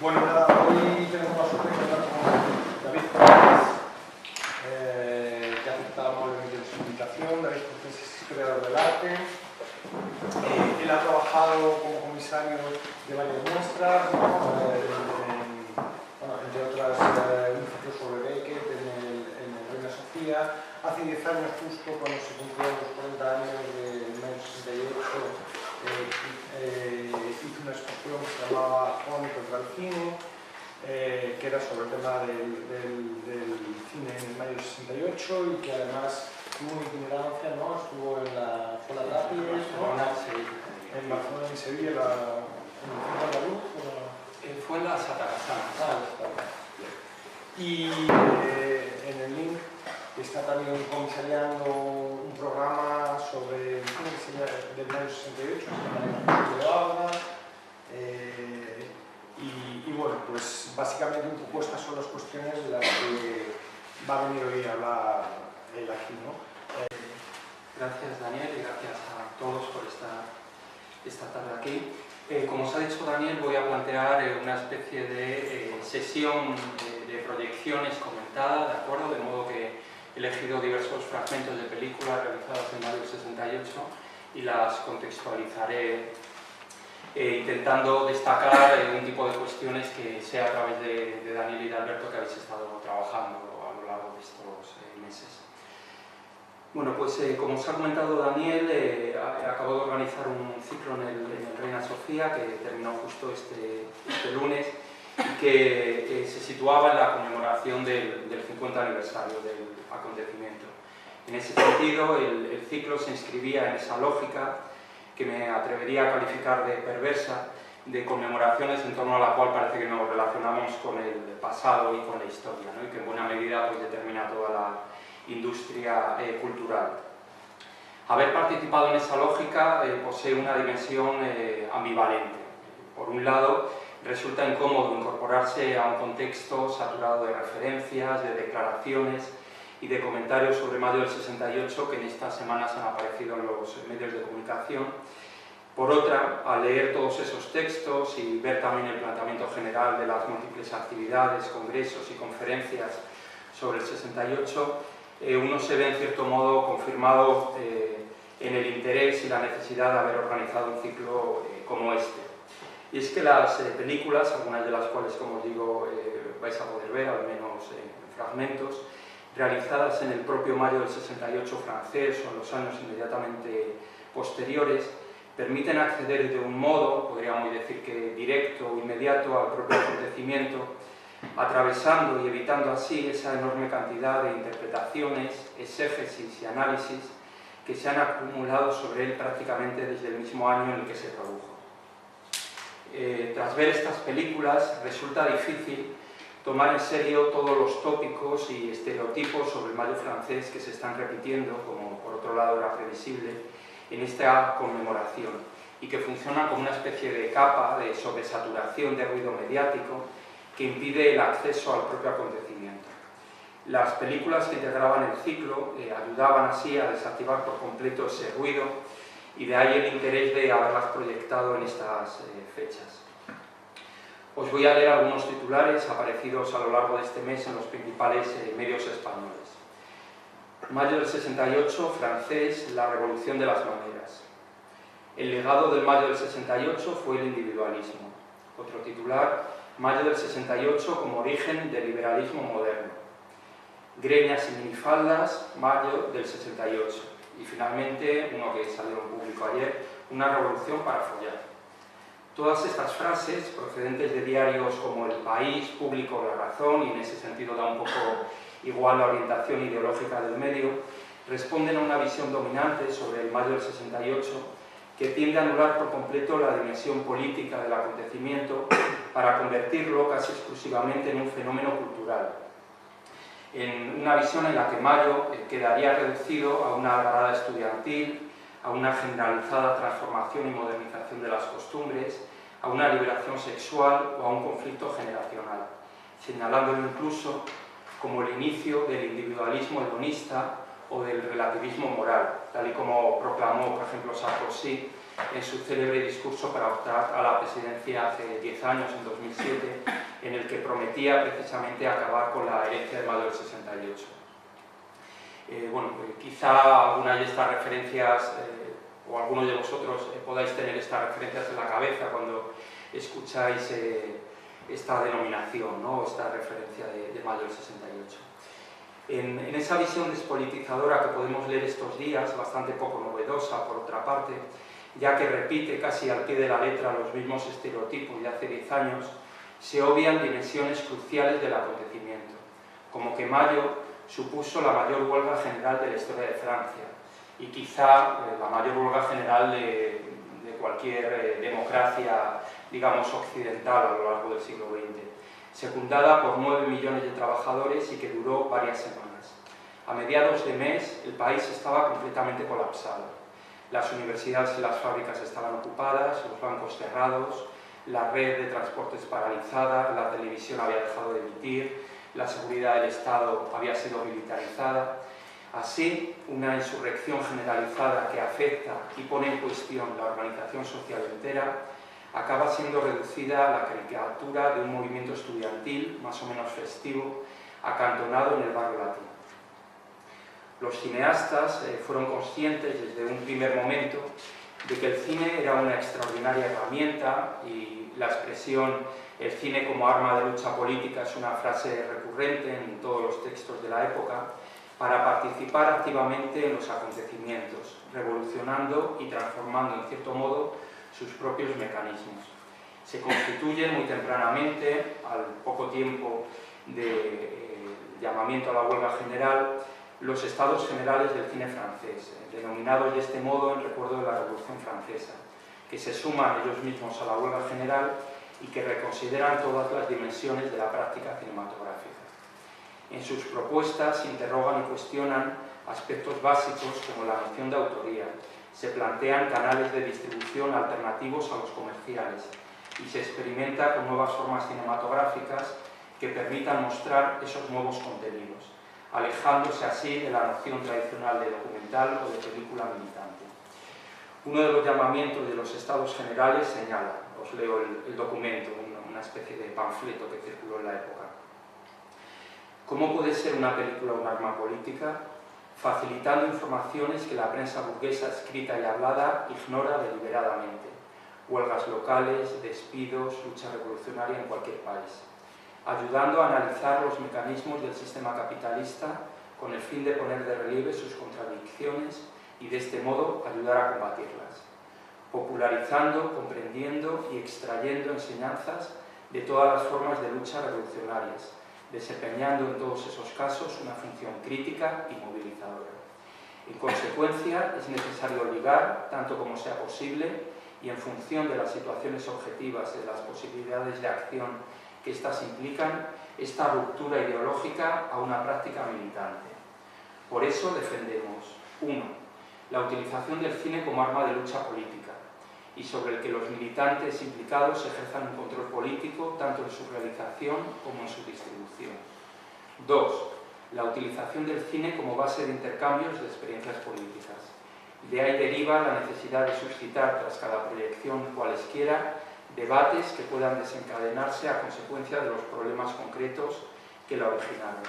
Bueno, nada, hoy tenemos la suerte de contar con David Cortés, que ha aceptado amablemente nuestra invitación. David Cortés es historiador del arte. Él ha trabajado como comisario de varias muestras, ¿no? Entre otras, un ciclo sobre Beckett en el Reina Sofía. Hace 10 años, justo cuando se cumplieron los 40 años del mayo 68, hizo una exposición que se llamaba Juan contra el cine, que era sobre el tema del cine en el mayo 68 y que además tuvo una itinerancia, ¿no? Estuvo en la Fola Tapies, ¿no? En Barcelona y en Sevilla, en el Centro Andaluz. Fue en la Satagasana. Y en el link está también comisariando un programa sobre el cine del mayo 68, de Álava. Y bueno, pues básicamente un poco estas son las cuestiones de las que va a venir hoy a hablar él aquí, ¿no? Gracias, Daniel, y gracias a todos por estar esta tarde aquí. Como os ha dicho Daniel, voy a plantear una especie de sesión de proyecciones comentada, ¿de acuerdo? De modo que he elegido diversos fragmentos de películas realizadas en mayo del 68 y las contextualizaré intentando destacar un tipo de cuestiones que sea a través de Daniel y de Alberto que habéis estado trabajando a lo largo de estos meses. Bueno, pues como os ha comentado Daniel, acabo de organizar un ciclo en el Reina Sofía que terminó justo este lunes y que se situaba en la conmemoración del 50 aniversario del acontecimiento. En ese sentido, el ciclo se inscribía en esa lógica que me atrevería a calificar de perversa, de conmemoraciones en torno a la cual parece que nos relacionamos con el pasado y con la historia, ¿no? Y que en buena medida pues, determina toda la industria cultural. Haber participado en esa lógica posee una dimensión ambivalente. Por un lado, resulta incómodo incorporarse a un contexto saturado de referencias, de declaraciones y de comentarios sobre mayo del 68 que en estas semanas han aparecido en los medios de comunicación. Por otra, al leer todos esos textos y ver también el planteamiento general de las múltiples actividades, congresos y conferencias sobre el 68, uno se ve en cierto modo confirmado en el interés y la necesidad de haber organizado un ciclo como este. Y es que las películas, algunas de las cuales, como os digo, vais a poder ver, al menos en fragmentos, realizadas en el propio mayo del 68 francés o en los años inmediatamente posteriores, permiten acceder de un modo, podríamos decir que directo o inmediato, al propio acontecimiento, atravesando y evitando así esa enorme cantidad de interpretaciones, exégesis y análisis que se han acumulado sobre él prácticamente desde el mismo año en el que se produjo. Tras ver estas películas resulta difícil tomar en serio todos los tópicos y estereotipos sobre el mayo francés que se están repitiendo, como por otro lado era previsible, en esta conmemoración y que funcionan como una especie de capa de sobresaturación de ruido mediático que impide el acceso al propio acontecimiento. Las películas que integraban el ciclo ayudaban así a desactivar por completo ese ruido y de ahí el interés de haberlas proyectado en estas fechas. Os voy a leer algunos titulares aparecidos a lo largo de este mes en los principales medios españoles. Mayo del 68, francés, la revolución de las maneras. El legado del mayo del 68 fue el individualismo. Otro titular, mayo del 68 como origen del liberalismo moderno. Greñas y minifaldas, mayo del 68. Y finalmente, uno que salió en público ayer, una revolución para follar. Todas estas frases, procedentes de diarios como El País, Público, La Razón, y en ese sentido da un poco igual la orientación ideológica del medio, responden a una visión dominante sobre el mayo del 68 que tiende a anular por completo la dimensión política del acontecimiento para convertirlo casi exclusivamente en un fenómeno cultural. En una visión en la que mayo quedaría reducido a una algarada estudiantil, a una generalizada transformación y modernización de las costumbres, a una liberación sexual o a un conflicto generacional, señalándolo incluso como el inicio del individualismo hedonista o del relativismo moral, tal y como proclamó, por ejemplo, Sarkozy en su célebre discurso para optar a la presidencia hace 10 años, en 2007, en el que prometía precisamente acabar con la herencia de mayo del 68. Quizá algunas de estas referencias, o algunos de vosotros podáis tener estas referencias en la cabeza cuando escucháis esta denominación, ¿no? Esta referencia de mayo del 68. En esa visión despolitizadora que podemos leer estos días, bastante poco novedosa por otra parte, ya que repite casi al pie de la letra los mismos estereotipos de hace 10 años, se obvian dimensiones cruciales del acontecimiento, como que mayo supuso la mayor huelga general de la historia de Francia y quizá la mayor huelga general de cualquier democracia, digamos, occidental a lo largo del siglo XX, secundada por 9 millones de trabajadores y que duró varias semanas. A mediados de mes el país estaba completamente colapsado. Las universidades y las fábricas estaban ocupadas, los bancos cerrados, la red de transportes paralizada, la televisión había dejado de emitir, la seguridad del Estado había sido militarizada. Así, una insurrección generalizada que afecta y pone en cuestión la organización social entera acaba siendo reducida a la caricatura de un movimiento estudiantil más o menos festivo acantonado en el barrio latino. Los cineastas fueron conscientes desde un primer momento de que el cine era una extraordinaria herramienta y la expresión "el cine como arma de lucha política" es una frase recurrente en todos los textos de la época, para participar activamente en los acontecimientos, revolucionando y transformando en cierto modo sus propios mecanismos. Se constituyen muy tempranamente, al poco tiempo del llamamiento a la huelga general, los Estados Generales del cine francés, denominados de este modo en recuerdo de la Revolución Francesa, que se suman ellos mismos a la huelga general y que reconsideran todas las dimensiones de la práctica cinematográfica. En sus propuestas interrogan y cuestionan aspectos básicos como la noción de autoría, se plantean canales de distribución alternativos a los comerciales y se experimenta con nuevas formas cinematográficas que permitan mostrar esos nuevos contenidos, alejándose así de la noción tradicional de documental o de película militante. Uno de los llamamientos de los Estados Generales señala, os leo el documento, una especie de panfleto que circuló en la época. ¿Cómo puede ser una película un arma política? Facilitando informaciones que la prensa burguesa escrita y hablada ignora deliberadamente. Huelgas locales, despidos, lucha revolucionaria en cualquier país. Ayudando a analizar los mecanismos del sistema capitalista con el fin de poner de relieve sus contradicciones y de este modo ayudar a combatirlas. Popularizando, comprendiendo y extrayendo enseñanzas de todas las formas de lucha revolucionarias, desempeñando en todos esos casos una función crítica y movilizadora. En consecuencia, es necesario ligar, tanto como sea posible, y en función de las situaciones objetivas y de las posibilidades de acción que éstas implican, esta ruptura ideológica a una práctica militante. Por eso defendemos 1. La utilización del cine como arma de lucha política, y sobre el que los militantes implicados ejerzan un control político tanto en su realización como en su distribución. 2. La utilización del cine como base de intercambios de experiencias políticas. De ahí deriva la necesidad de suscitar tras cada proyección cualesquiera debates que puedan desencadenarse a consecuencia de los problemas concretos que la originaron.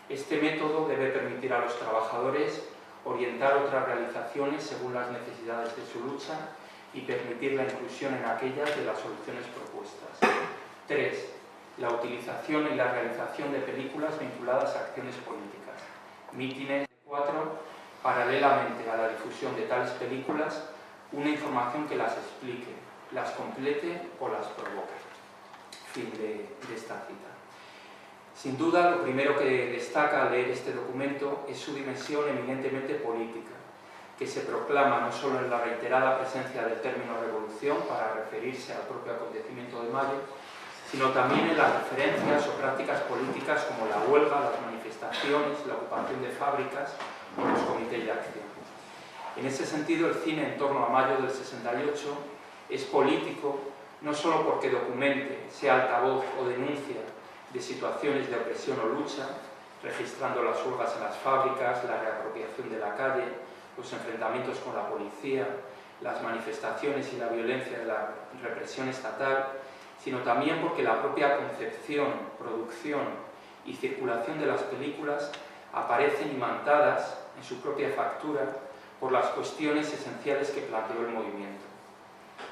Este método debe permitir a los trabajadores orientar otras realizaciones según las necesidades de su lucha y permitir la inclusión en aquellas de las soluciones propuestas. 3. La utilización y la realización de películas vinculadas a acciones políticas. Mítines. 4. Paralelamente a la difusión de tales películas, una información que las explique, las complete o las provoque. Fin de esta cita. Sin duda, lo primero que destaca al leer este documento es su dimensión eminentemente política, que se proclama no solo en la reiterada presencia del término revolución para referirse al propio acontecimiento de mayo, sino también en las referencias o prácticas políticas como la huelga, las manifestaciones, la ocupación de fábricas o los comités de acción. En ese sentido, el cine en torno a mayo del 68 es político no solo porque documente, sea altavoz o denuncia de situaciones de opresión o lucha, registrando las huelgas en las fábricas, la reapropiación de la calle, los enfrentamientos con la policía, las manifestaciones y la violencia de la represión estatal, sino también porque la propia concepción, producción y circulación de las películas aparecen imantadas en su propia factura por las cuestiones esenciales que planteó el movimiento: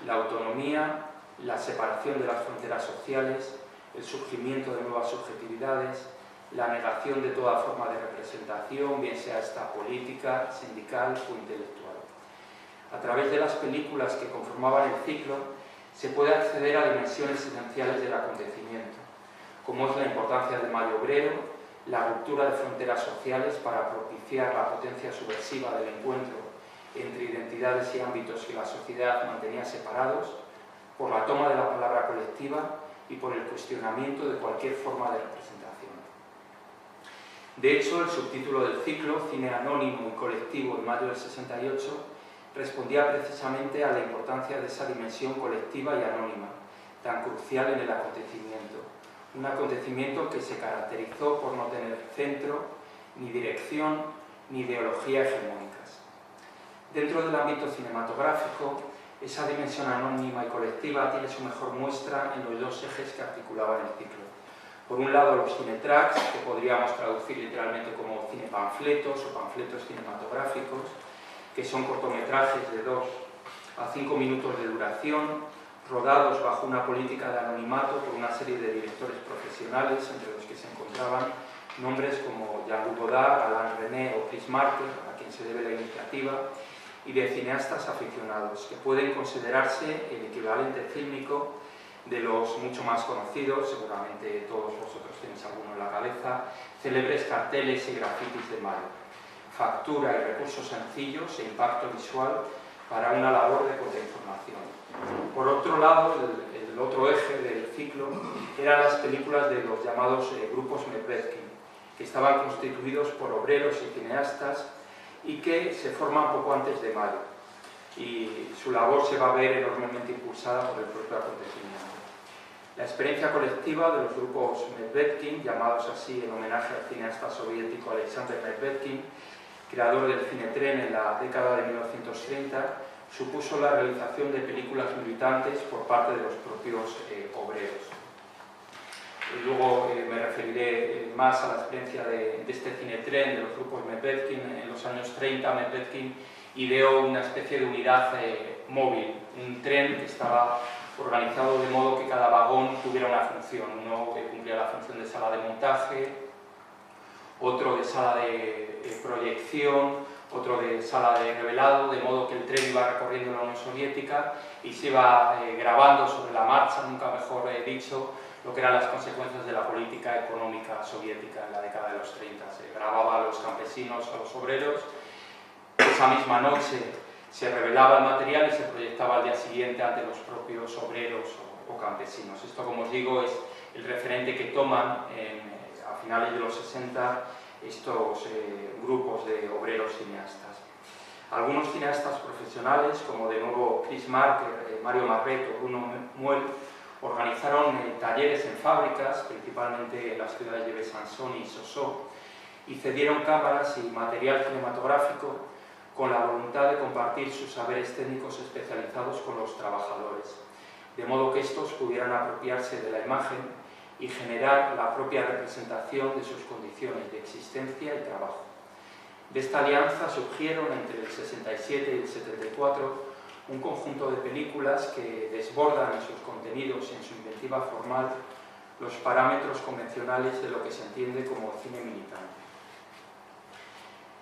la autonomía, la separación de las fronteras sociales, el surgimiento de nuevas subjetividades, la negación de toda forma de representación, bien sea esta política, sindical o intelectual. A través de las películas que conformaban el ciclo se puede acceder a dimensiones esenciales del acontecimiento, como es la importancia del Mayo Obrero, la ruptura de fronteras sociales para propiciar la potencia subversiva del encuentro entre identidades y ámbitos que la sociedad mantenía separados, por la toma de la palabra colectiva y por el cuestionamiento de cualquier forma de representación. De hecho, el subtítulo del ciclo, Cine anónimo y colectivo en mayo del 68, respondía precisamente a la importancia de esa dimensión colectiva y anónima, tan crucial en el acontecimiento. Un acontecimiento que se caracterizó por no tener centro, ni dirección, ni ideología hegemónicas. Dentro del ámbito cinematográfico, esa dimensión anónima y colectiva tiene su mejor muestra en los dos ejes que articulaban el ciclo. Por un lado, los cinetracks, que podríamos traducir literalmente como cinepanfletos o panfletos cinematográficos, que son cortometrajes de 2 a 5 minutos de duración, rodados bajo una política de anonimato por una serie de directores profesionales, entre los que se encontraban nombres como Jean-Luc Godard, Alain Resnais o Chris Marker, a quien se debe la iniciativa, y de cineastas aficionados, que pueden considerarse el equivalente fílmico de los mucho más conocidos, seguramente todos vosotros tenéis alguno en la cabeza, célebres carteles y grafitis de Mayo. Factura y recursos sencillos e impacto visual para una labor de contrainformación. Por otro lado, el otro eje del ciclo eran las películas de los llamados grupos Medvedkin, que estaban constituidos por obreros y cineastas y que se forman poco antes de Mayo, y su labor se va a ver enormemente impulsada por el propio acontecimiento. La experiencia colectiva de los grupos Medvedkin, llamados así en homenaje al cineasta soviético Alexander Medvedkin, creador del cinetren en la década de 1930, supuso la realización de películas militantes por parte de los propios obreros. Luego me referiré más a la experiencia de este cinetren de los grupos Medvedkin. En los años 30 Medvedkin ideó una especie de unidad móvil, un tren que estaba organizado de modo que cada vagón tuviera una función. Uno que cumplía la función de sala de montaje, otro de sala de proyección, otro de sala de revelado, de modo que el tren iba recorriendo la Unión Soviética y se iba grabando sobre la marcha, nunca mejor dicho, lo que eran las consecuencias de la política económica soviética en la década de los 30. Se grababa a los campesinos, a los obreros. Esa misma noche se revelaba el material y se proyectaba al día siguiente ante los propios obreros o campesinos. Esto, como os digo, es el referente que toman a finales de los 60 estos grupos de obreros cineastas. Algunos cineastas profesionales, como de nuevo Chris Marker, Mario Marret o Bruno Muel, organizaron talleres en fábricas, principalmente en las ciudades de Besançon y Soissons, y cedieron cámaras y material cinematográfico con la voluntad de compartir sus saberes técnicos especializados con los trabajadores, de modo que estos pudieran apropiarse de la imagen y generar la propia representación de sus condiciones de existencia y trabajo. De esta alianza surgieron entre el 67 y el 74 un conjunto de películas que desbordan en sus contenidos y en su inventiva formal los parámetros convencionales de lo que se entiende como cine militante.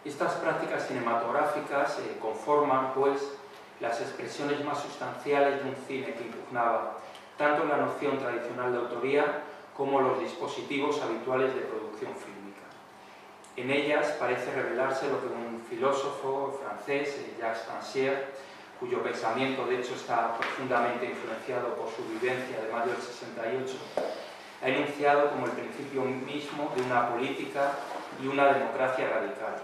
Estas prácticas cinematográficas conforman, pues, las expresiones más sustanciales de un cine que impugnaba tanto la noción tradicional de autoría como los dispositivos habituales de producción fílmica. En ellas parece revelarse lo que un filósofo francés, Jacques Rancière, cuyo pensamiento de hecho está profundamente influenciado por su vivencia de mayo del 68, ha enunciado como el principio mismo de una política y una democracia radical,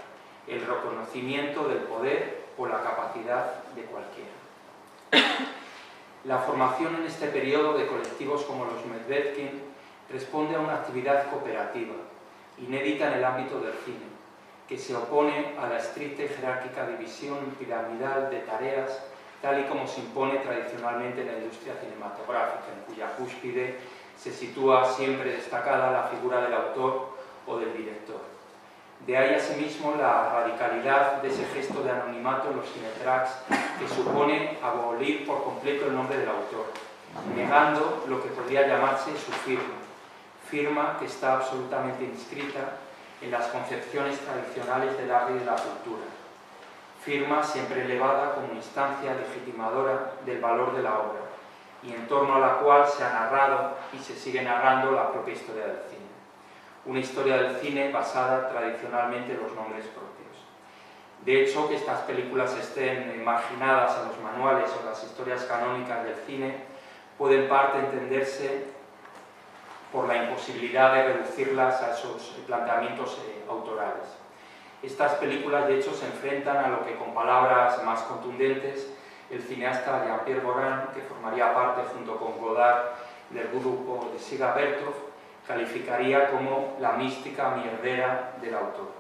el reconocimiento del poder o la capacidad de cualquiera. La formación en este periodo de colectivos como los Medvedkin responde a una actividad cooperativa, inédita en el ámbito del cine, que se opone a la estricta y jerárquica división piramidal de tareas tal y como se impone tradicionalmente en la industria cinematográfica, en cuya cúspide se sitúa siempre destacada la figura del autor o del director. De ahí asimismo la radicalidad de ese gesto de anonimato en los cinetracks que supone abolir por completo el nombre del autor, negando lo que podría llamarse su firma que está absolutamente inscrita en las concepciones tradicionales del arte y de la cultura, firma siempre elevada como instancia legitimadora del valor de la obra y en torno a la cual se ha narrado y se sigue narrando la propia historia del cine. Una historia del cine basada tradicionalmente en los nombres propios. De hecho, que estas películas estén marginadas en los manuales o las historias canónicas del cine puede en parte entenderse por la imposibilidad de reducirlas a esos planteamientos autorales. Estas películas, de hecho, se enfrentan a lo que, con palabras más contundentes, el cineasta Jean-Pierre Gorin, que formaría parte junto con Godard del grupo de Siga Bertov, calificaría como la mística mierdera del autor.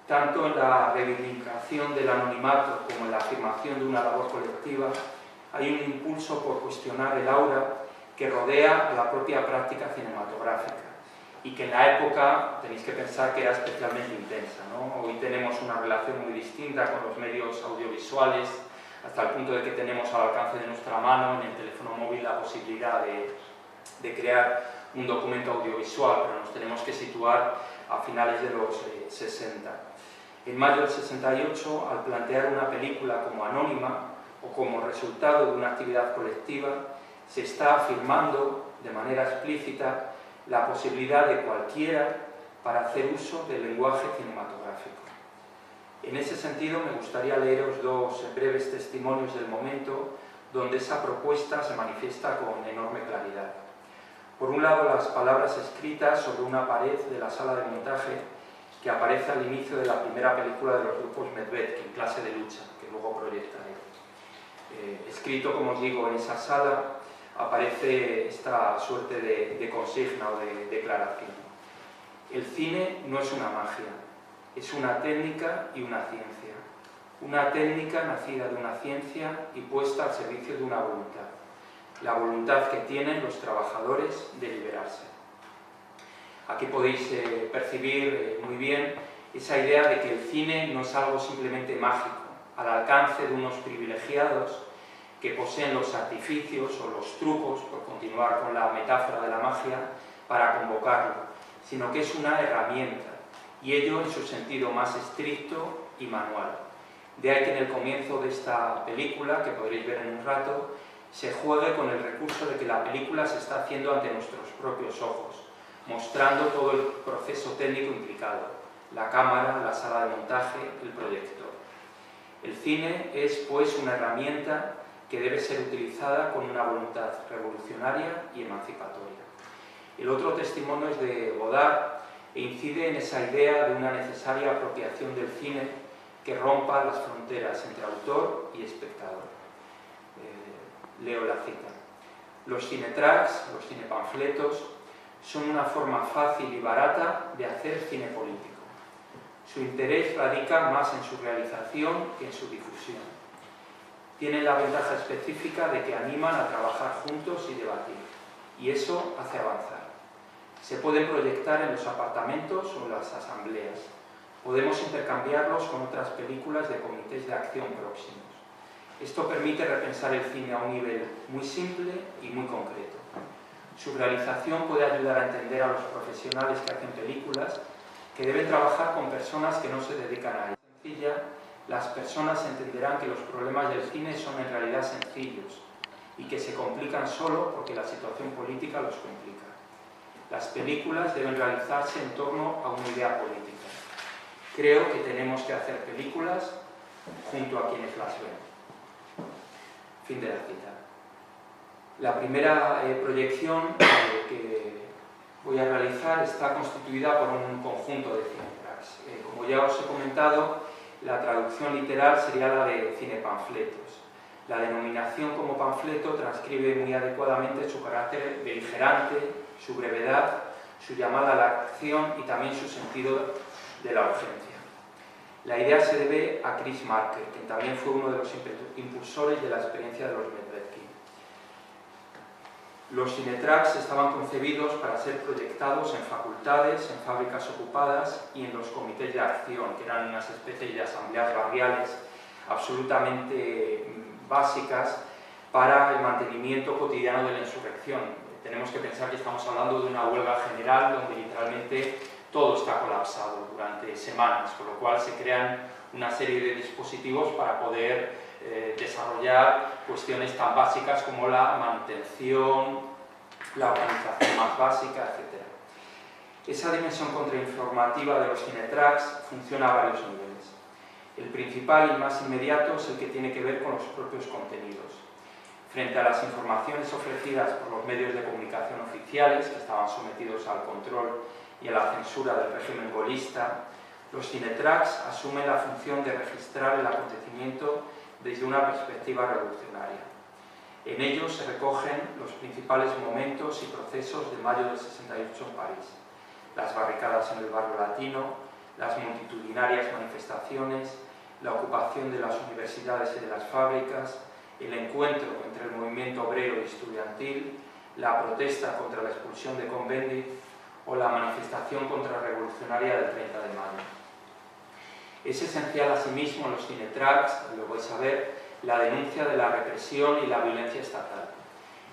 Tanto en la reivindicación del anonimato como en la afirmación de una labor colectiva hay un impulso por cuestionar el aura que rodea a la propia práctica cinematográfica y que en la época tenéis que pensar que era especialmente intensa, ¿no? Hoy tenemos una relación muy distinta con los medios audiovisuales, hasta el punto de que tenemos al alcance de nuestra mano en el teléfono móvil la posibilidad de crear un documento audiovisual, pero nos tenemos que situar a finales de los 60. En mayo del 68, al plantear una película como anónima o como resultado de una actividad colectiva, se está afirmando de manera explícita la posibilidad de cualquiera para hacer uso del lenguaje cinematográfico. En ese sentido, me gustaría leeros dos breves testimonios del momento donde esa propuesta se manifiesta con enorme claridad. Por un lado, las palabras escritas sobre una pared de la sala de montaje que aparece al inicio de la primera película de los grupos Medvedkin, Clase de lucha, que luego proyectaré. Escrito, como os digo, en esa sala aparece esta suerte de consigna o de declaración. El cine no es una magia, es una técnica y una ciencia. Una técnica nacida de una ciencia y puesta al servicio de una voluntad. La voluntad que tienen los trabajadores de liberarse. Aquí podéis percibir muy bien esa idea de que el cine no es algo simplemente mágico, al alcance de unos privilegiados que poseen los artificios o los trucos, por continuar con la metáfora de la magia, para convocarlo, sino que es una herramienta, y ello en su sentido más estricto y manual. De ahí que en el comienzo de esta película, que podréis ver en un rato, se juegue con el recurso de que la película se está haciendo ante nuestros propios ojos, mostrando todo el proceso técnico implicado, la cámara, la sala de montaje, el proyector. El cine es, pues, una herramienta que debe ser utilizada con una voluntad revolucionaria y emancipatoria. El otro testimonio es de Godard e incide en esa idea de una necesaria apropiación del cine que rompa las fronteras entre autor y espectador. Leo la cita. Los cinetracks, los cinepanfletos, son una forma fácil y barata de hacer cine político. Su interés radica más en su realización que en su difusión. Tienen la ventaja específica de que animan a trabajar juntos y debatir, y eso hace avanzar. Se pueden proyectar en los apartamentos o en las asambleas. Podemos intercambiarlos con otras películas de comités de acción próximos. Esto permite repensar el cine a un nivel muy simple y muy concreto. Su realización puede ayudar a entender a los profesionales que hacen películas que deben trabajar con personas que no se dedican a ello. Sencilla, las personas entenderán que los problemas del cine son en realidad sencillos y que se complican solo porque la situación política los complica. Las películas deben realizarse en torno a una idea política. Creo que tenemos que hacer películas junto a quienes las ven. Fin de la cita. La primera proyección que voy a realizar está constituida por un conjunto de cinetracks. Como ya os he comentado, la traducción literal sería la de cinepanfletos. La denominación como panfleto transcribe muy adecuadamente su carácter beligerante, su brevedad, su llamada a la acción y también su sentido de la urgencia. La idea se debe a Chris Marker, quien también fue uno de los impulsores de la experiencia de los Medvedkin. Los Cinetracks estaban concebidos para ser proyectados en facultades, en fábricas ocupadas y en los comités de acción, que eran unas especies de asambleas barriales absolutamente básicas para el mantenimiento cotidiano de la insurrección. Tenemos que pensar que estamos hablando de una huelga general donde literalmente todo está colapsado durante semanas, con lo cual se crean una serie de dispositivos para poder desarrollar cuestiones tan básicas como la manutención, la organización más básica, etc. Esa dimensión contrainformativa de los Cinetracks funciona a varios niveles. El principal y más inmediato es el que tiene que ver con los propios contenidos. Frente a las informaciones ofrecidas por los medios de comunicación oficiales, que estaban sometidos al control y a la censura del régimen golista, los Cinetracks asumen la función de registrar el acontecimiento desde una perspectiva revolucionaria. En ellos se recogen los principales momentos y procesos de mayo del 68 en París: las barricadas en el barrio latino, las multitudinarias manifestaciones, la ocupación de las universidades y de las fábricas, el encuentro entre el movimiento obrero y estudiantil, la protesta contra la expulsión de Cohn-Bendit o la manifestación contrarrevolucionaria del 30 de mayo. Es esencial asimismo en los Cinetracks, lo vais a ver, la denuncia de la represión y la violencia estatal.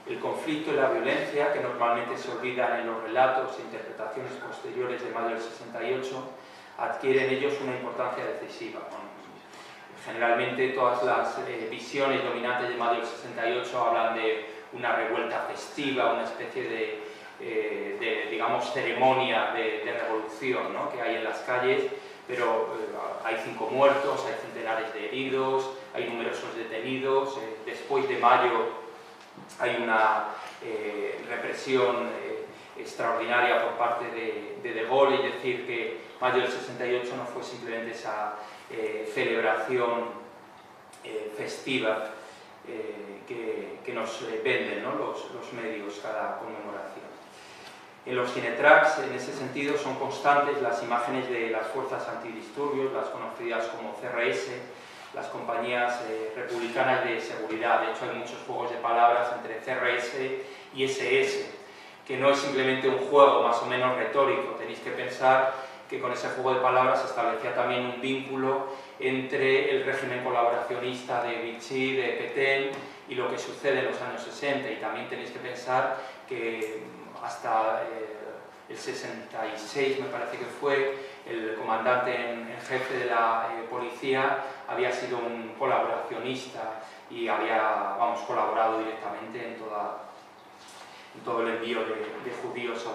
El conflicto y la violencia, que normalmente se olvidan en los relatos e interpretaciones posteriores de mayo del 68, adquieren ellos una importancia decisiva. Generalmente todas las visiones dominantes de mayo del 68 hablan de una revuelta festiva, una especie de digamos, ceremonia de revolución, ¿no?, que hay en las calles, pero hay 5 muertos, hay centenares de heridos, hay numerosos detenidos. Después de mayo hay una represión extraordinaria por parte de Gaulle, es decir, que mayo del 68 no fue simplemente esa celebración festiva que nos venden, ¿no?, los medios cada conmemoración. En los Cinetracks, en ese sentido, son constantes las imágenes de las fuerzas antidisturbios, las conocidas como CRS, las compañías republicanas de seguridad. De hecho, hay muchos juegos de palabras entre CRS y SS, que no es simplemente un juego más o menos retórico. Tenéis que pensar que con ese juego de palabras se establecía también un vínculo entre el régimen colaboracionista de Vichy, de Pétain, y lo que sucede en los años 60. Y también tenéis que pensar que hasta el 66, me parece que fue, el comandante en jefe de la policía había sido un colaboracionista y había, colaborado directamente en todo el envío de judíos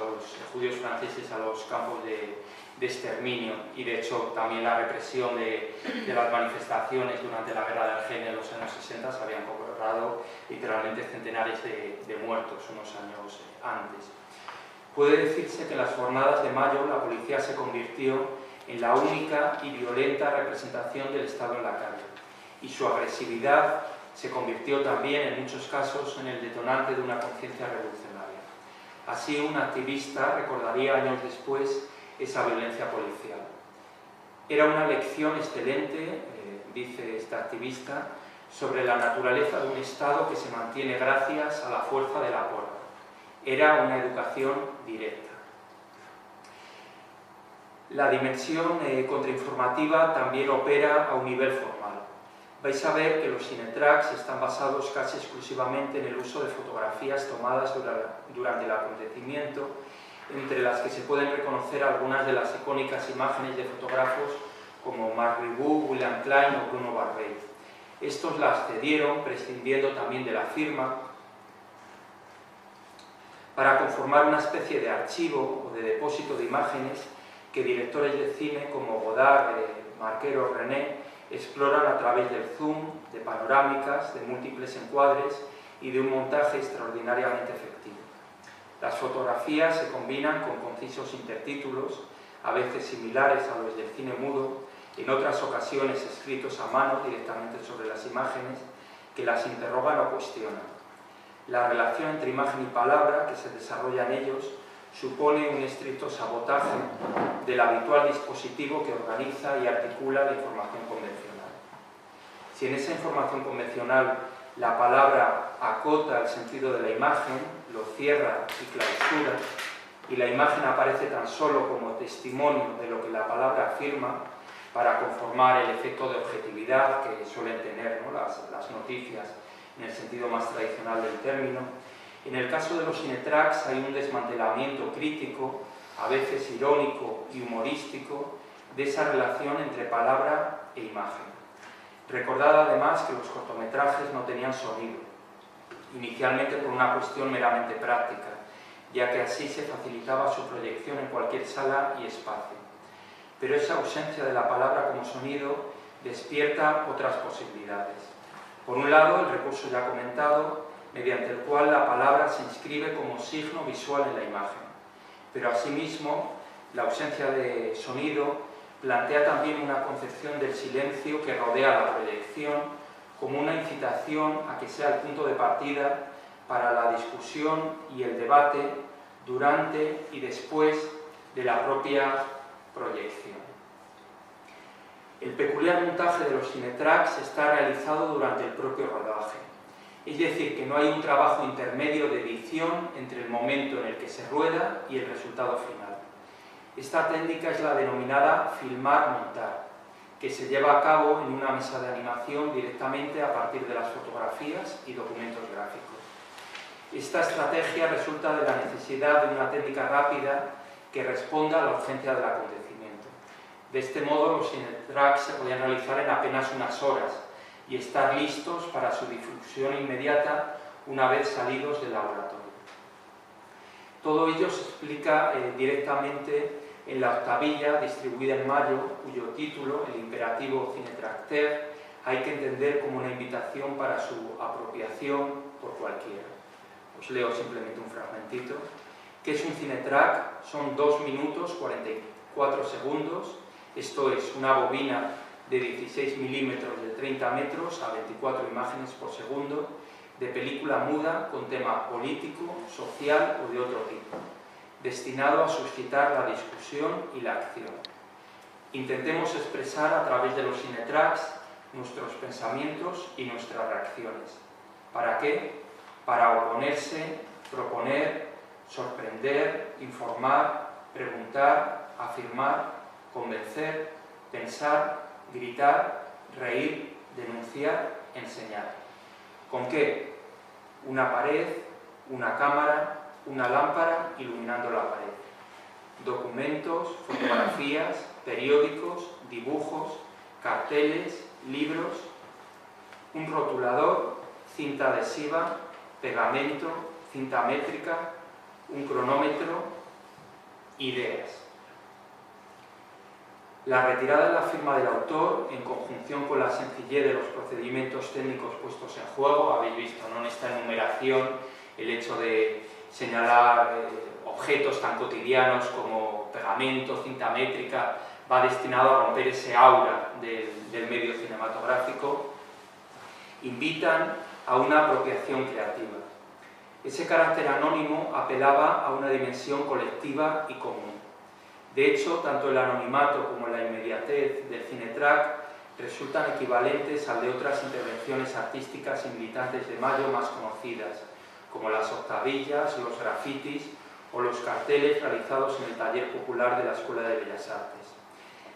franceses a los campos de exterminio. Y de hecho también la represión de las manifestaciones durante la guerra de Argelia en los años 60 se habían cobrado literalmente centenares de muertos unos años antes. Puede decirse que en las jornadas de mayo la policía se convirtió en la única y violenta representación del Estado en la calle, y su agresividad se convirtió también en muchos casos en el detonante de una conciencia revolucionaria. Así, un activista recordaría años después esa violencia policial. Era una lección excelente, dice esta activista, sobre la naturaleza de un Estado que se mantiene gracias a la fuerza de la porra. Era una educación directa. La dimensión contrainformativa también opera a un nivel formal. Vais a ver que los Cinetracks están basados casi exclusivamente en el uso de fotografías tomadas durante el acontecimiento, entre las que se pueden reconocer algunas de las icónicas imágenes de fotógrafos como Marc Ribot, William Klein o Bruno Barbey. Estos las cedieron, prescindiendo también de la firma, para conformar una especie de archivo o de depósito de imágenes que directores de cine como Godard, Marquer o René exploran a través del zoom, de panorámicas, de múltiples encuadres y de un montaje extraordinariamente efectivo. Las fotografías se combinan con concisos intertítulos, a veces similares a los del cine mudo, en otras ocasiones escritos a mano directamente sobre las imágenes, que las interrogan o cuestionan. La relación entre imagen y palabra que se desarrolla en ellos supone un estricto sabotaje del habitual dispositivo que organiza y articula la información convencional. Si en esa información convencional la palabra acota el sentido de la imagen, lo cierra y clausura, y la imagen aparece tan solo como testimonio de lo que la palabra afirma para conformar el efecto de objetividad que suelen tener, ¿no?, las noticias en el sentido más tradicional del término, en el caso de los cinetracks hay un desmantelamiento crítico, a veces irónico y humorístico, de esa relación entre palabra e imagen. Recordad además que los cortometrajes no tenían sonido, inicialmente por una cuestión meramente práctica, ya que así se facilitaba su proyección en cualquier sala y espacio. Pero esa ausencia de la palabra como sonido despierta otras posibilidades. Por un lado, el recurso ya comentado, mediante el cual la palabra se inscribe como signo visual en la imagen. Pero asimismo, la ausencia de sonido plantea también una concepción del silencio que rodea la proyección como una incitación a que sea el punto de partida para la discusión y el debate durante y después de la propia proyección. El peculiar montaje de los cinetracks está realizado durante el propio rodaje, es decir, que no hay un trabajo intermedio de edición entre el momento en el que se rueda y el resultado final. Esta técnica es la denominada filmar-montar, que se lleva a cabo en una mesa de animación directamente a partir de las fotografías y documentos gráficos. Esta estrategia resulta de la necesidad de una técnica rápida que responda a la urgencia del acontecimiento. De este modo, los cinetracks se podían realizar en apenas unas horas y estar listos para su difusión inmediata una vez salidos del laboratorio. Todo ello se explica directamente en la octavilla distribuida en mayo, cuyo título, el imperativo cinetracter, hay que entender como una invitación para su apropiación por cualquiera. Os leo simplemente un fragmentito. ¿Qué es un cinetrack? Son 2 minutos 44 segundos, esto es una bobina de 16 milímetros de 30 metros a 24 imágenes por segundo, de película muda con tema político, social o de otro tipo, destinado a suscitar la discusión y la acción. Intentemos expresar a través de los cinetracks nuestros pensamientos y nuestras reacciones. ¿Para qué? Para oponerse, proponer, sorprender, informar, preguntar, afirmar, convencer, pensar, gritar, reír, denunciar, enseñar. ¿Con qué? Una pared, una cámara, una lámpara iluminando la pared. Documentos, fotografías, periódicos, dibujos, carteles, libros, un rotulador, cinta adhesiva, pegamento, cinta métrica, un cronómetro, ideas. La retirada de la firma del autor, en conjunción con la sencillez de los procedimientos técnicos puestos en juego, habéis visto, ¿no?, en esta enumeración, el hecho de señalar objetos tan cotidianos como pegamento, cinta métrica, va destinado a romper ese aura del medio cinematográfico, invitan a una apropiación creativa. Ese carácter anónimo apelaba a una dimensión colectiva y común. De hecho, tanto el anonimato como la inmediatez del cinetrack resultan equivalentes al de otras intervenciones artísticas y militantes de mayo más conocidas, como las octavillas, los grafitis o los carteles realizados en el taller popular de la Escuela de Bellas Artes.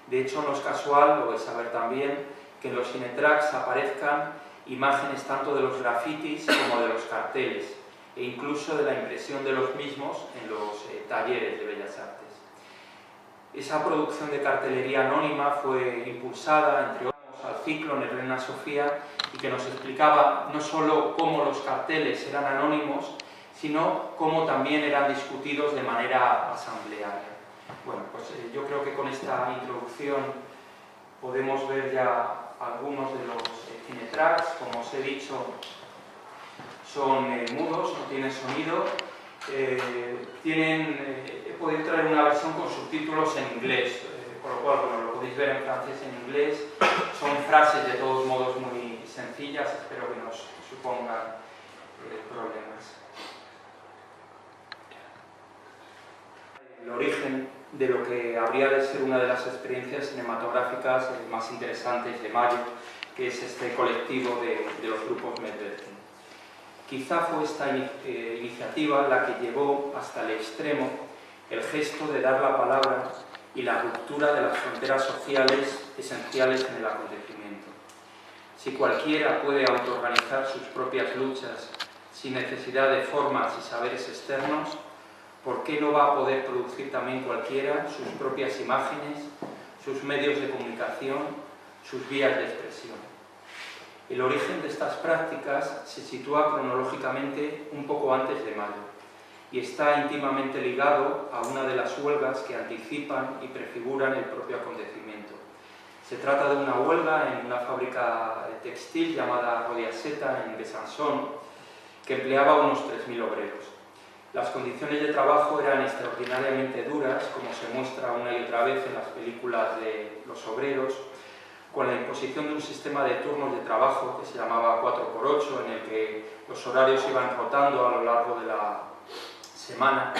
De hecho, no es casual, lo de saber también, que en los cinetracks aparezcan imágenes tanto de los grafitis como de los carteles, e incluso de la impresión de los mismos en los talleres de Bellas Artes. Esa producción de cartelería anónima fue impulsada, entre otros, al ciclo Nerlena Sofía, y que nos explicaba no solo cómo los carteles eran anónimos, sino cómo también eran discutidos de manera asamblearia. Bueno, pues yo creo que con esta introducción podemos ver ya algunos de los cinetracks. Como os he dicho, son mudos, no tienen sonido. He podido traer una versión con subtítulos en inglés, por lo cual, bueno, lo podéis ver en francés y en inglés. Son frases de todos modos muy sencillas, espero que nos supongan problemas. el origen de lo que habría de ser una de las experiencias cinematográficas más interesantes de Mayo, que es este colectivo de los grupos Medvedkin. Quizá fue esta iniciativa la que llevó hasta el extremo el gesto de dar la palabra y la ruptura de las fronteras sociales esenciales en el acontecimiento. Si cualquiera puede autoorganizar sus propias luchas sin necesidad de formas y saberes externos, ¿por qué no va a poder producir también cualquiera sus propias imágenes, sus medios de comunicación, sus vías de expresión? El origen de estas prácticas se sitúa cronológicamente un poco antes de Mayo y está íntimamente ligado a una de las huelgas que anticipan y prefiguran el propio acontecimiento. Se trata de una huelga en una fábrica textil llamada Rodiaseta en Besançon, que empleaba unos 3.000 obreros. Las condiciones de trabajo eran extraordinariamente duras, como se muestra una y otra vez en las películas de los obreros, con la imposición de un sistema de turnos de trabajo que se llamaba 4×8, en el que los horarios iban rotando a lo largo de la semana,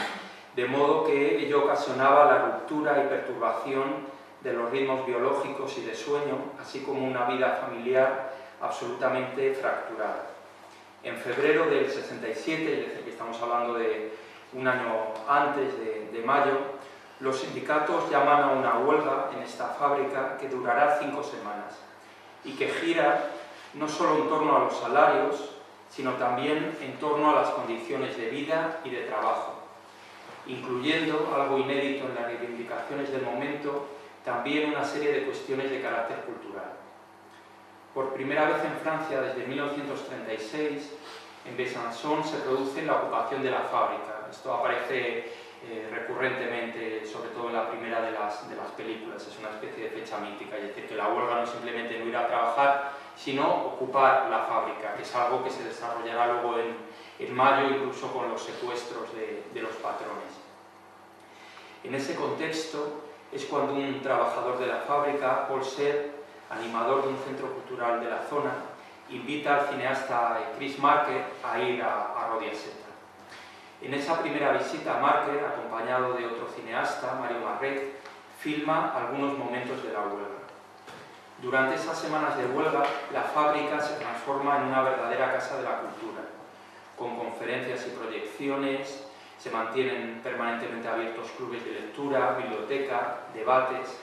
de modo que ello ocasionaba la ruptura y perturbación de los ritmos biológicos y de sueño, así como una vida familiar absolutamente fracturada. En febrero del 67, es decir, que estamos hablando de un año antes de Mayo, los sindicatos llaman a una huelga en esta fábrica que durará 5 semanas y que gira no solo en torno a los salarios, sino también en torno a las condiciones de vida y de trabajo, incluyendo, algo inédito en las reivindicaciones del momento, también una serie de cuestiones de carácter cultural. Por primera vez en Francia, desde 1936, en Besançon se produce la ocupación de la fábrica. Esto aparece recurrentemente, sobre todo en la primera de las películas. Es una especie de fecha mítica, es decir, que la huelga no es simplemente no ir a trabajar, sino ocupar la fábrica, que es algo que se desarrollará luego en Mayo, incluso con los secuestros de los patrones. En ese contexto es cuando un trabajador de la fábrica, Paul Serre, animador de un centro cultural de la zona, invita al cineasta Chris Marker a ir a Rodiaseta. En esa primera visita, Marker, acompañado de otro cineasta, Mario Marret, filma algunos momentos de la huelga. Durante esas semanas de huelga, la fábrica se transforma en una verdadera casa de la cultura, con conferencias y proyecciones, se mantienen permanentemente abiertos clubes de lectura, biblioteca, debates.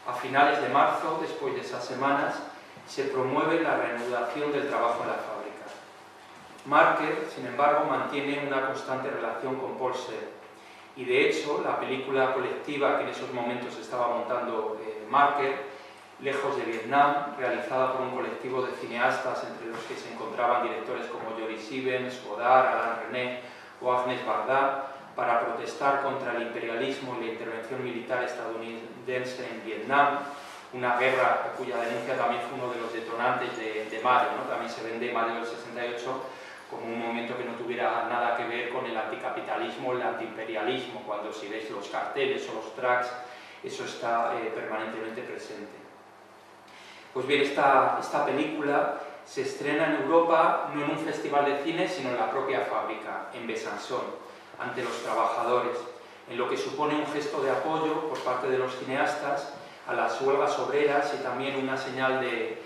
A finales de marzo, después de esas semanas, se promueve la reanudación del trabajo en la fábrica. Marker, sin embargo, mantiene una constante relación con Paul Serre, y de hecho, la película colectiva que en esos momentos estaba montando Marker, Lejos de Vietnam, realizada por un colectivo de cineastas entre los que se encontraban directores como Joris Ivens, Godard, Alain Resnais o Agnès Varda, para protestar contra el imperialismo y la intervención militar estadounidense en Vietnam, una guerra cuya denuncia también fue uno de los detonantes de Mayo, ¿no? También se vende Mayo del 68 como un momento que no tuviera nada que ver con el anticapitalismo, el antiimperialismo, cuando si veis los carteles o los tracks, eso está permanentemente presente. Pues bien, esta película se estrena en Europa no en un festival de cine, sino en la propia fábrica, en Besançon, ante los trabajadores, en lo que supone un gesto de apoyo por parte de los cineastas a las huelgas obreras y también una señal de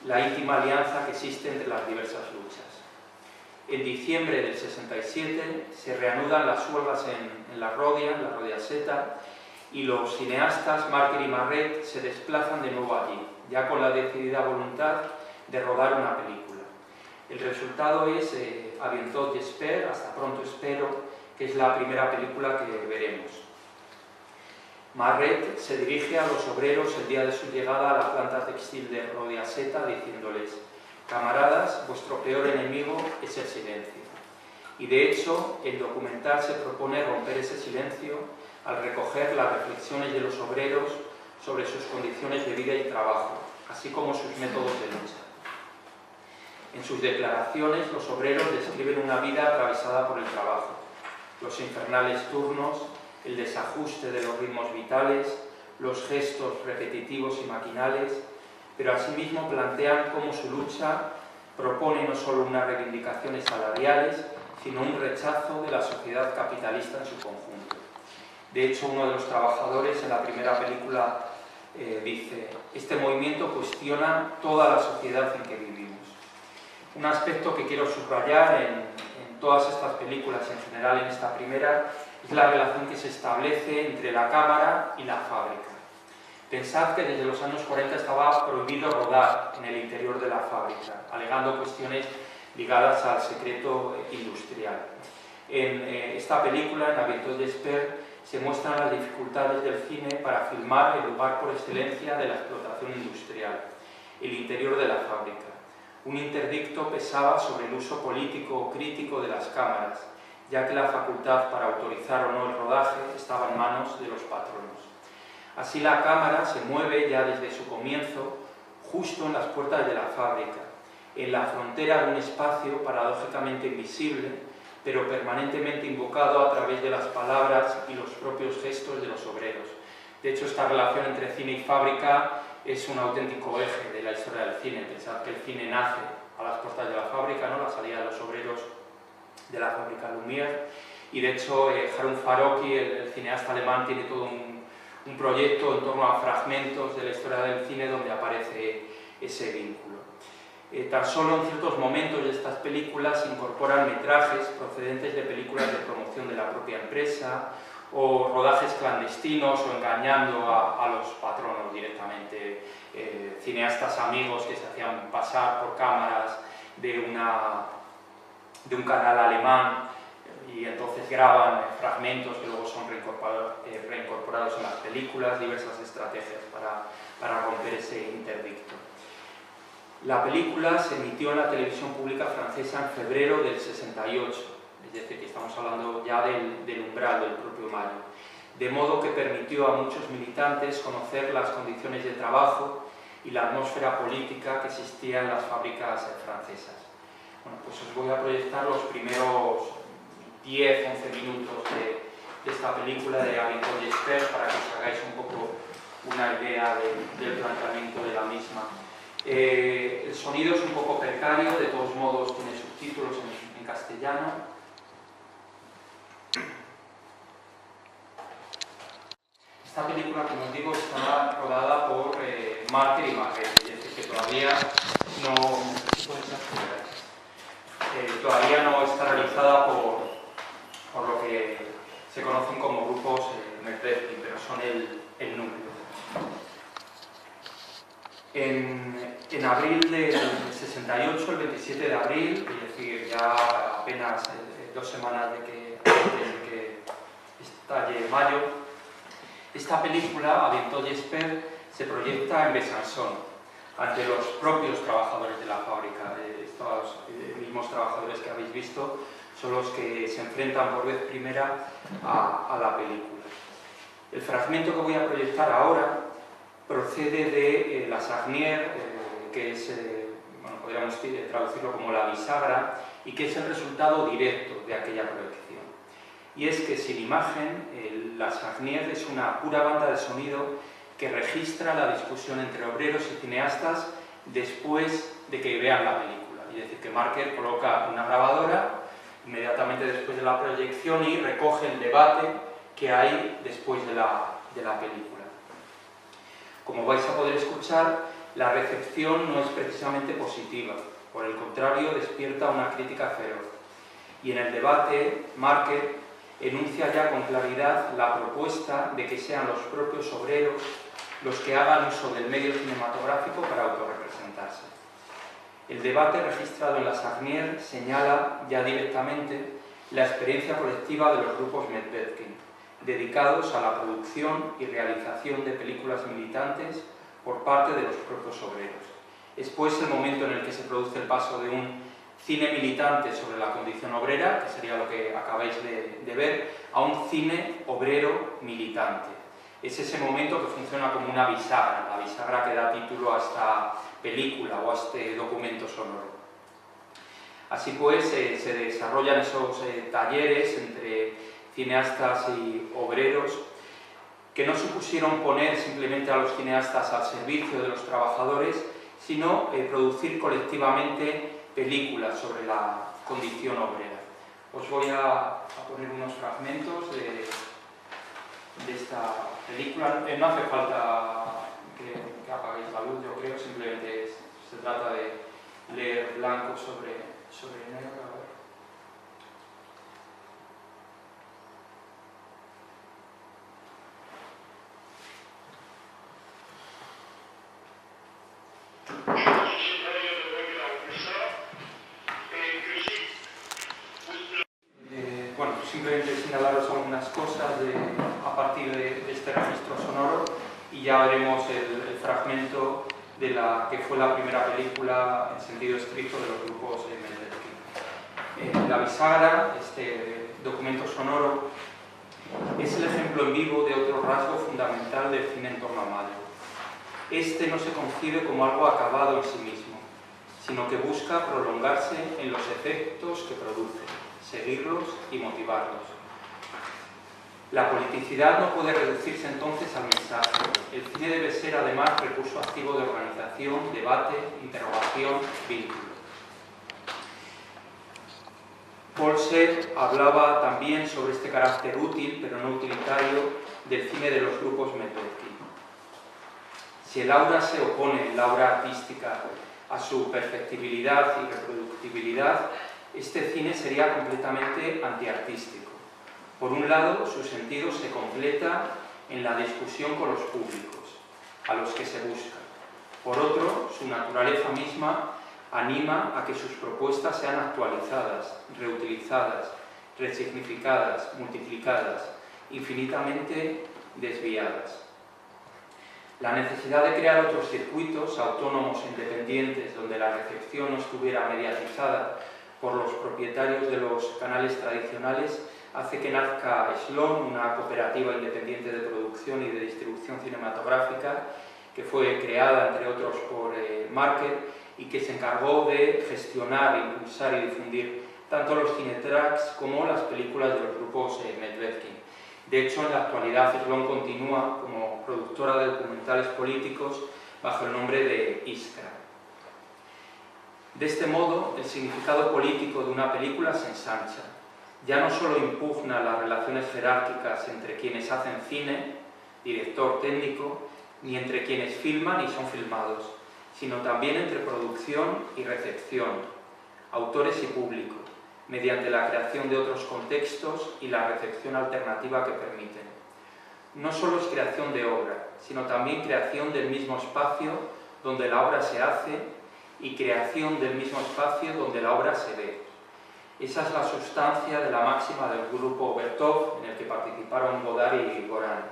la íntima alianza que existe entre las diversas luchas. En diciembre del 67 se reanudan las huelgas en la Rodiaseta, y los cineastas Marker y Marret se desplazan de nuevo allí, ya con la decidida voluntad de rodar una película. El resultado es A bientôt j'espère, Hasta pronto espero, que es la primera película que veremos. Marret se dirige a los obreros el día de su llegada a la planta textil de Rodiaseta diciéndoles: camaradas, vuestro peor enemigo es el silencio. Y de hecho, el documental se propone romper ese silencio al recoger las reflexiones de los obreros sobre sus condiciones de vida y trabajo, así como sus métodos de lucha. En sus declaraciones, los obreros describen una vida atravesada por el trabajo, los infernales turnos, el desajuste de los ritmos vitales, los gestos repetitivos y maquinales, pero asimismo plantean cómo su lucha propone no solo unas reivindicaciones salariales, sino un rechazo de la sociedad capitalista en su conjunto. De hecho, uno de los trabajadores en la primera película dice: este movimiento cuestiona toda la sociedad en que vivimos. Un aspecto que quiero subrayar en todas estas películas, en general en esta primera, es la relación que se establece entre la cámara y la fábrica. Pensad que desde los años 40 estaba prohibido rodar en el interior de la fábrica, alegando cuestiones ligadas al secreto industrial. En esta película, en Avientó Jesper, se muestran las dificultades del cine para filmar el lugar por excelencia de la explotación industrial, el interior de la fábrica. Un interdicto pesaba sobre el uso político o crítico de las cámaras, ya que la facultad para autorizar o no el rodaje estaba en manos de los patronos. Así la cámara se mueve ya desde su comienzo justo en las puertas de la fábrica, en la frontera de un espacio paradójicamente invisible, pero permanentemente invocado a través de las palabras y los propios gestos de los obreros. De hecho, esta relación entre cine y fábrica es un auténtico eje de la historia del cine. Pensad que el cine nace a las puertas de la fábrica, ¿no?, la salida de los obreros de la fábrica Lumière, y de hecho Harun Farocki, el cineasta alemán, tiene todo un proyecto en torno a fragmentos de la historia del cine donde aparece ese vínculo. Tan solo en ciertos momentos de estas películas se incorporan metrajes procedentes de películas de promoción de la propia empresa, o rodajes clandestinos, o engañando a los patronos directamente, cineastas amigos que se hacían pasar por cámaras de un canal alemán y entonces graban fragmentos que luego son reincorporados en las películas, diversas estrategias para romper ese interdicto. La película se emitió en la televisión pública francesa en febrero del 68, es decir, que estamos hablando ya del umbral del propio mayo, de modo que permitió a muchos militantes conocer las condiciones de trabajo y la atmósfera política que existía en las fábricas francesas. Bueno, pues os voy a proyectar los primeros 10-11 minutos de esta película de Avientó Jesper para que os hagáis un poco una idea del planteamiento de la misma. El sonido es un poco precario, de todos modos tiene subtítulos en castellano. Esta película, como os digo, está rodada por Marker y Marker, es decir, que todavía no está realizada por lo que se conocen como grupos Medvedkin, pero son el núcleo. En abril del 68, el 27 de abril, es decir, ya apenas 2 semanas antes de que estalle mayo, esta película, Avientó Jesper, se proyecta en Besançon, ante los propios trabajadores de la fábrica. Estos mismos trabajadores que habéis visto son los que se enfrentan por vez primera a la película. El fragmento que voy a proyectar ahora procede de La Saguenay, que es, podríamos traducirlo como la bisagra, y que es el resultado directo de aquella proyección. Y es que sin imagen, La Saguenay es una pura banda de sonido que registra la discusión entre obreros y cineastas después de que vean la película. Es decir, que Marker coloca una grabadora inmediatamente después de la proyección y recoge el debate que hay después de la película. Como vais a poder escuchar, la recepción no es precisamente positiva, por el contrario, despierta una crítica feroz. Y en el debate, Marker enuncia ya con claridad la propuesta de que sean los propios obreros los que hagan uso del medio cinematográfico para autorrepresentarse. El debate registrado en La Saguenay señala ya directamente la experiencia colectiva de los grupos Medvedkin, dedicados a la producción y realización de películas militantes por parte de los propios obreros. Es pues el momento en el que se produce el paso de un cine militante sobre la condición obrera, que sería lo que acabáis de ver, a un cine obrero militante. Es ese momento que funciona como una bisagra, la bisagra que da título a esta película o a este documento sonoro. Así pues, se desarrollan esos talleres entre cineastas y obreros que no supusieron poner simplemente a los cineastas al servicio de los trabajadores, sino producir colectivamente películas sobre la condición obrera. Os voy a poner unos fragmentos esta película. No hace falta que apaguéis la luz, yo creo, simplemente se trata de leer blanco sobre negro. A ver. Bueno, simplemente señalaros algunas cosas a partir de este registro sonoro y ya veremos el fragmento de la que fue la primera película en sentido estricto de los grupos Metlevkin. La bisagra, este documento sonoro, es el ejemplo en vivo de otro rasgo fundamental del cine en torno a Mayo. Este no se concibe como algo acabado en sí mismo, sino que busca prolongarse en los efectos que produce, seguirlos y motivarlos. La politicidad no puede reducirse entonces al mensaje. El cine debe ser además recurso activo de organización, debate, interrogación, vínculo. Paul Seth hablaba también sobre este carácter útil, pero no utilitario, del cine de los grupos Metlevkin. Si el aura se opone, el aura artística, a su perfectibilidad y reproductibilidad, este cine sería completamente antiartístico. Por un lado, su sentido se completa en la discusión con los públicos, a los que se busca. Por otro, su naturaleza misma anima a que sus propuestas sean actualizadas, reutilizadas, resignificadas, multiplicadas, infinitamente desviadas. La necesidad de crear otros circuitos autónomos e independientes donde la recepción no estuviera mediatizada por los propietarios de los canales tradicionales hace que nazca Slon, una cooperativa independiente de producción y de distribución cinematográfica que fue creada, entre otros, por Marker y que se encargó de gestionar, impulsar y difundir tanto los cinetracks como las películas de los grupos Metlevkin. De hecho, en la actualidad Slon continúa como productora de documentales políticos bajo el nombre de Iskra. De este modo, el significado político de una película se ensancha. Ya no solo impugna las relaciones jerárquicas entre quienes hacen cine, director técnico, ni entre quienes filman y son filmados, sino también entre producción y recepción, autores y público, mediante la creación de otros contextos y la recepción alternativa que permiten. No solo es creación de obra, sino también creación del mismo espacio donde la obra se hace y creación del mismo espacio donde la obra se ve. Esa es la sustancia de la máxima del grupo Bertov, en el que participaron Godard y Goran.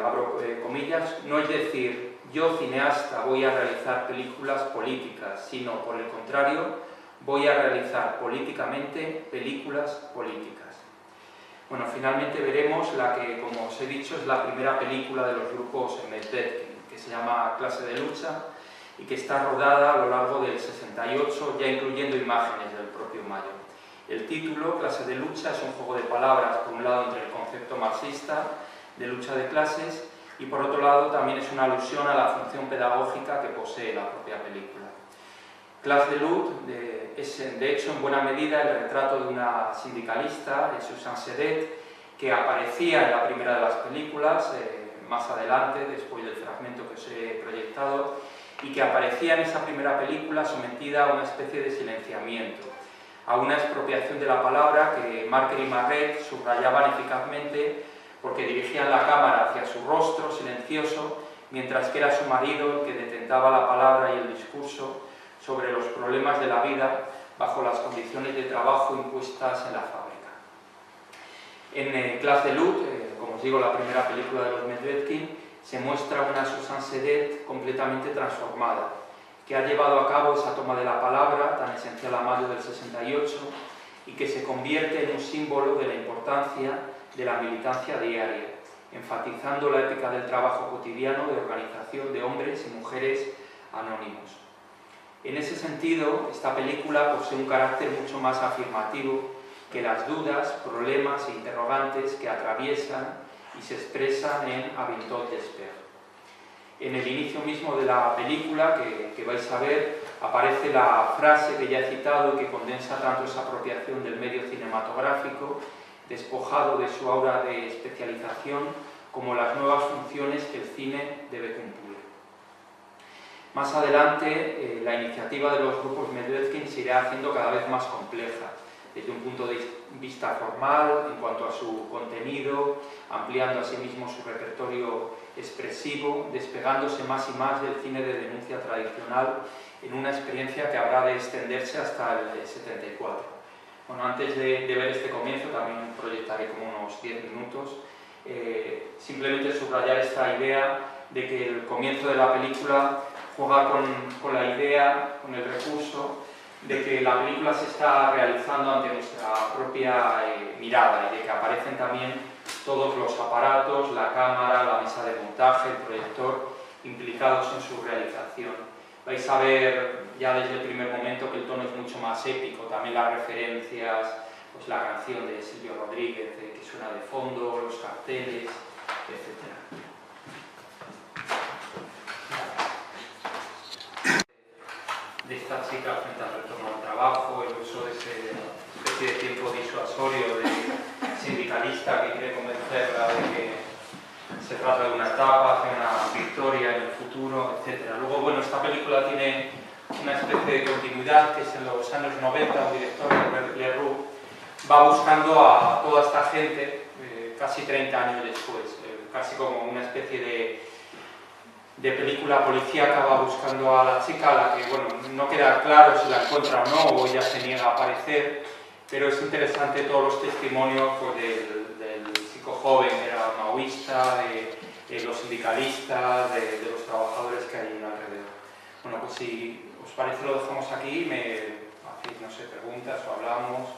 Abro comillas, no es decir, yo cineasta voy a realizar películas políticas, sino por el contrario, voy a realizar políticamente películas políticas. Bueno, finalmente veremos la que, como os he dicho, es la primera película de los grupos Metlevkin, que se llama Clase de lucha, y que está rodada a lo largo del 68, ya incluyendo imágenes del propio Mayo. El título, Clase de lucha, es un juego de palabras, por un lado, entre el concepto marxista de lucha de clases y, por otro lado, también es una alusión a la función pedagógica que posee la propia película. Clase de lucha es, de hecho, en buena medida el retrato de una sindicalista, Susan Sedet, que aparecía en la primera de las películas, más adelante, después del fragmento que os he proyectado, y que aparecía en esa primera película sometida a una especie de silenciamiento, a una expropiación de la palabra que Marker y Marret subrayaban eficazmente porque dirigían la cámara hacia su rostro silencioso, mientras que era su marido el que detentaba la palabra y el discurso sobre los problemas de la vida bajo las condiciones de trabajo impuestas en la fábrica. En Clase de lucha, como os digo, la primera película de los Metlevkin, se muestra una Susan Sedet completamente transformada, que ha llevado a cabo esa toma de la palabra tan esencial a Mayo del 68 y que se convierte en un símbolo de la importancia de la militancia diaria, enfatizando la ética del trabajo cotidiano de organización de hombres y mujeres anónimos. En ese sentido, esta película posee un carácter mucho más afirmativo que las dudas, problemas e interrogantes que atraviesan y se expresan en A Bientôt j'espère. En el inicio mismo de la película, que vais a ver, aparece la frase que ya he citado y que condensa tanto esa apropiación del medio cinematográfico despojado de su aura de especialización, como las nuevas funciones que el cine debe cumplir. Más adelante, la iniciativa de los grupos Medvedkin se irá haciendo cada vez más compleja, desde un punto de vista formal, en cuanto a su contenido, ampliando asimismo su repertorio expresivo, despegándose más y más del cine de denuncia tradicional en una experiencia que habrá de extenderse hasta el 74. Bueno, antes de ver este comienzo, también proyectaré como unos 10 minutos, simplemente subrayar esta idea de que el comienzo de la película juega con la idea, con el recurso, de que la película se está realizando ante nuestra propia mirada y de que aparecen también todos los aparatos, la cámara, la mesa de montaje, el proyector, implicados en su realización. Vais a ver ya desde el primer momento que el tono es mucho más épico, también las referencias, pues la canción de Silvio Rodríguez que suena de fondo, los carteles, etc. De esta chica frente al retorno al trabajo, el uso de ese especie de tiempo disuasorio de sindicalista que quiere convencerla de que se trata de una etapa, de una victoria en el futuro, etc. Luego, bueno, esta película tiene una especie de continuidad que es en los años 90, un director, Herbert Leroux, va buscando a toda esta gente casi 30 años después, casi como una especie de película policíaca, va buscando a la chica, a la que, bueno, no queda claro si la encuentra o no, o ella se niega a aparecer, pero es interesante todos los testimonios pues, del chico joven que era maoísta, de los sindicalistas, de los trabajadores que hay alrededor. Bueno, pues si os parece lo dejamos aquí, me hacéis, no sé, preguntas o hablamos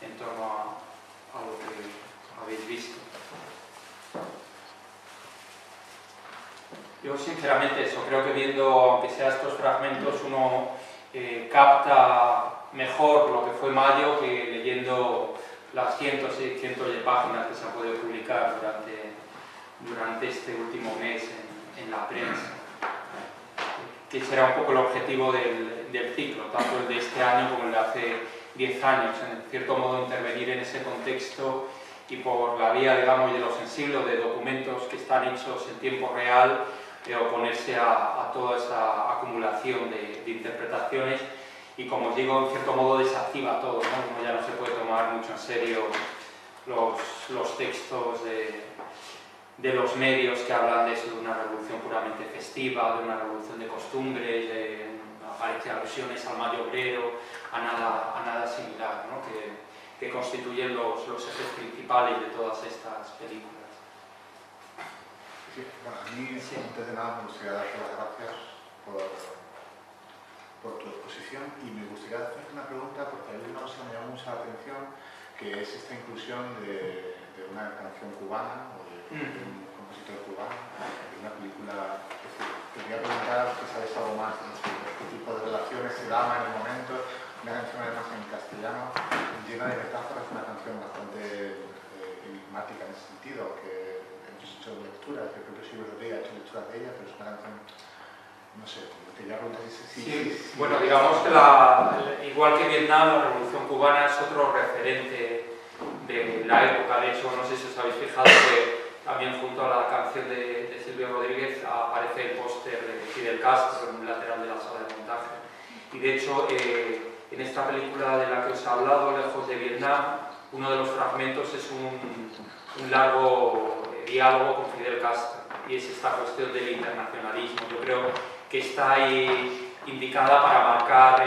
en torno a lo que habéis visto. Yo sinceramente eso, creo que viendo, aunque sea estos fragmentos, uno capta mejor lo que fue Mayo que leyendo las cientos y cientos de páginas que se han podido publicar durante este último mes en la prensa. Que será un poco el objetivo del ciclo, tanto el de este año como el de hace 10 años, en cierto modo intervenir en ese contexto y por la vía, digamos, de lo sensible, de documentos que están hechos en tiempo real, oponerse a toda esa acumulación de interpretaciones y, como os digo, en cierto modo desactiva todo, ¿no? Uno ya no se puede tomar mucho en serio los textos de los medios que hablan de eso, de una revolución puramente festiva, de una revolución de costumbres, aparecen alusiones al Mayo Obrero, a nada similar, ¿no? que constituyen los ejes principales de todas estas películas. Sí, bueno, a mí, antes de nada, me gustaría darte las gracias por tu exposición y me gustaría hacer una pregunta porque hay una cosa que me llama mucho la atención, que es esta inclusión de una canción cubana o de un compositor cubano en una película. Es decir, quería preguntar si sabes algo más de qué tipo de relaciones se daban en el momento. Una canción además en castellano, llena de metáforas, una canción bastante enigmática en ese sentido, que hemos hecho lecturas, yo creo que Silvio Rodríguez ha hecho lecturas de ella, pero es una canción, no sé, te quería preguntar si... Sí, bueno, digamos que igual que Vietnam, la Revolución Cubana es otro referente de la época. De hecho, no sé si os habéis fijado que también junto a la canción de Silvio Rodríguez aparece el póster de Fidel Castro en un lateral de la sala de montaje. Y de hecho, en esta película de la que os he hablado, Lejos de Vietnam, uno de los fragmentos es un largo diálogo con Fidel Castro, y es esta cuestión del internacionalismo. Yo creo que está ahí indicada para marcar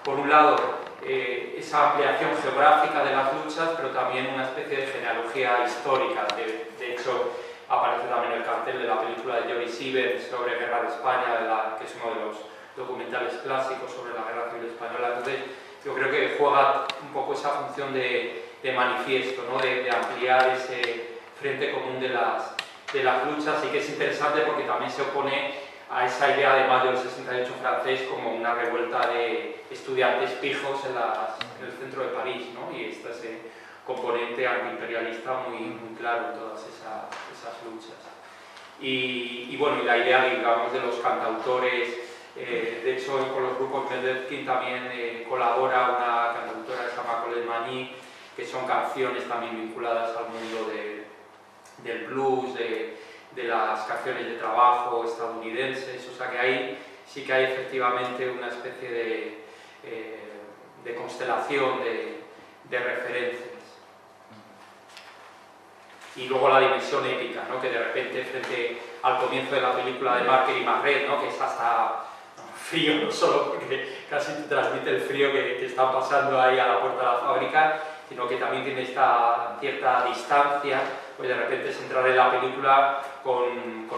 por un lado, esa ampliación geográfica de las luchas, pero también una especie de genealogía histórica. De hecho, aparece también el cartel de la película de Joey Siebert sobre Guerra de España, que es uno de los documentales clásicos sobre la Guerra Civil Española. Entonces, yo creo que juega un poco esa función de manifiesto, ¿no? de ampliar ese frente común de las luchas, y que es interesante porque también se opone a esa idea de Mayo del 68 francés como una revuelta de estudiantes pijos en el centro de París, ¿no? Y está ese componente antiimperialista muy claro en todas esas luchas. Y bueno, y la idea, digamos, de los cantautores, de hecho con los grupos Medvedkin también colabora una cantautora que se llama Colette Magny, que son canciones también vinculadas al mundo del blues, de las canciones de trabajo estadounidenses, o sea que ahí sí que hay efectivamente una especie de constelación de referencias. Y luego la dimensión épica, ¿no? Que de repente frente al comienzo de la película de Marker y Marret, ¿no? Que es hasta frío, no solo porque casi te transmite el frío que están pasando ahí a la puerta de la fábrica, sino que también tiene esta cierta distancia, pues de repente es entrar en la película con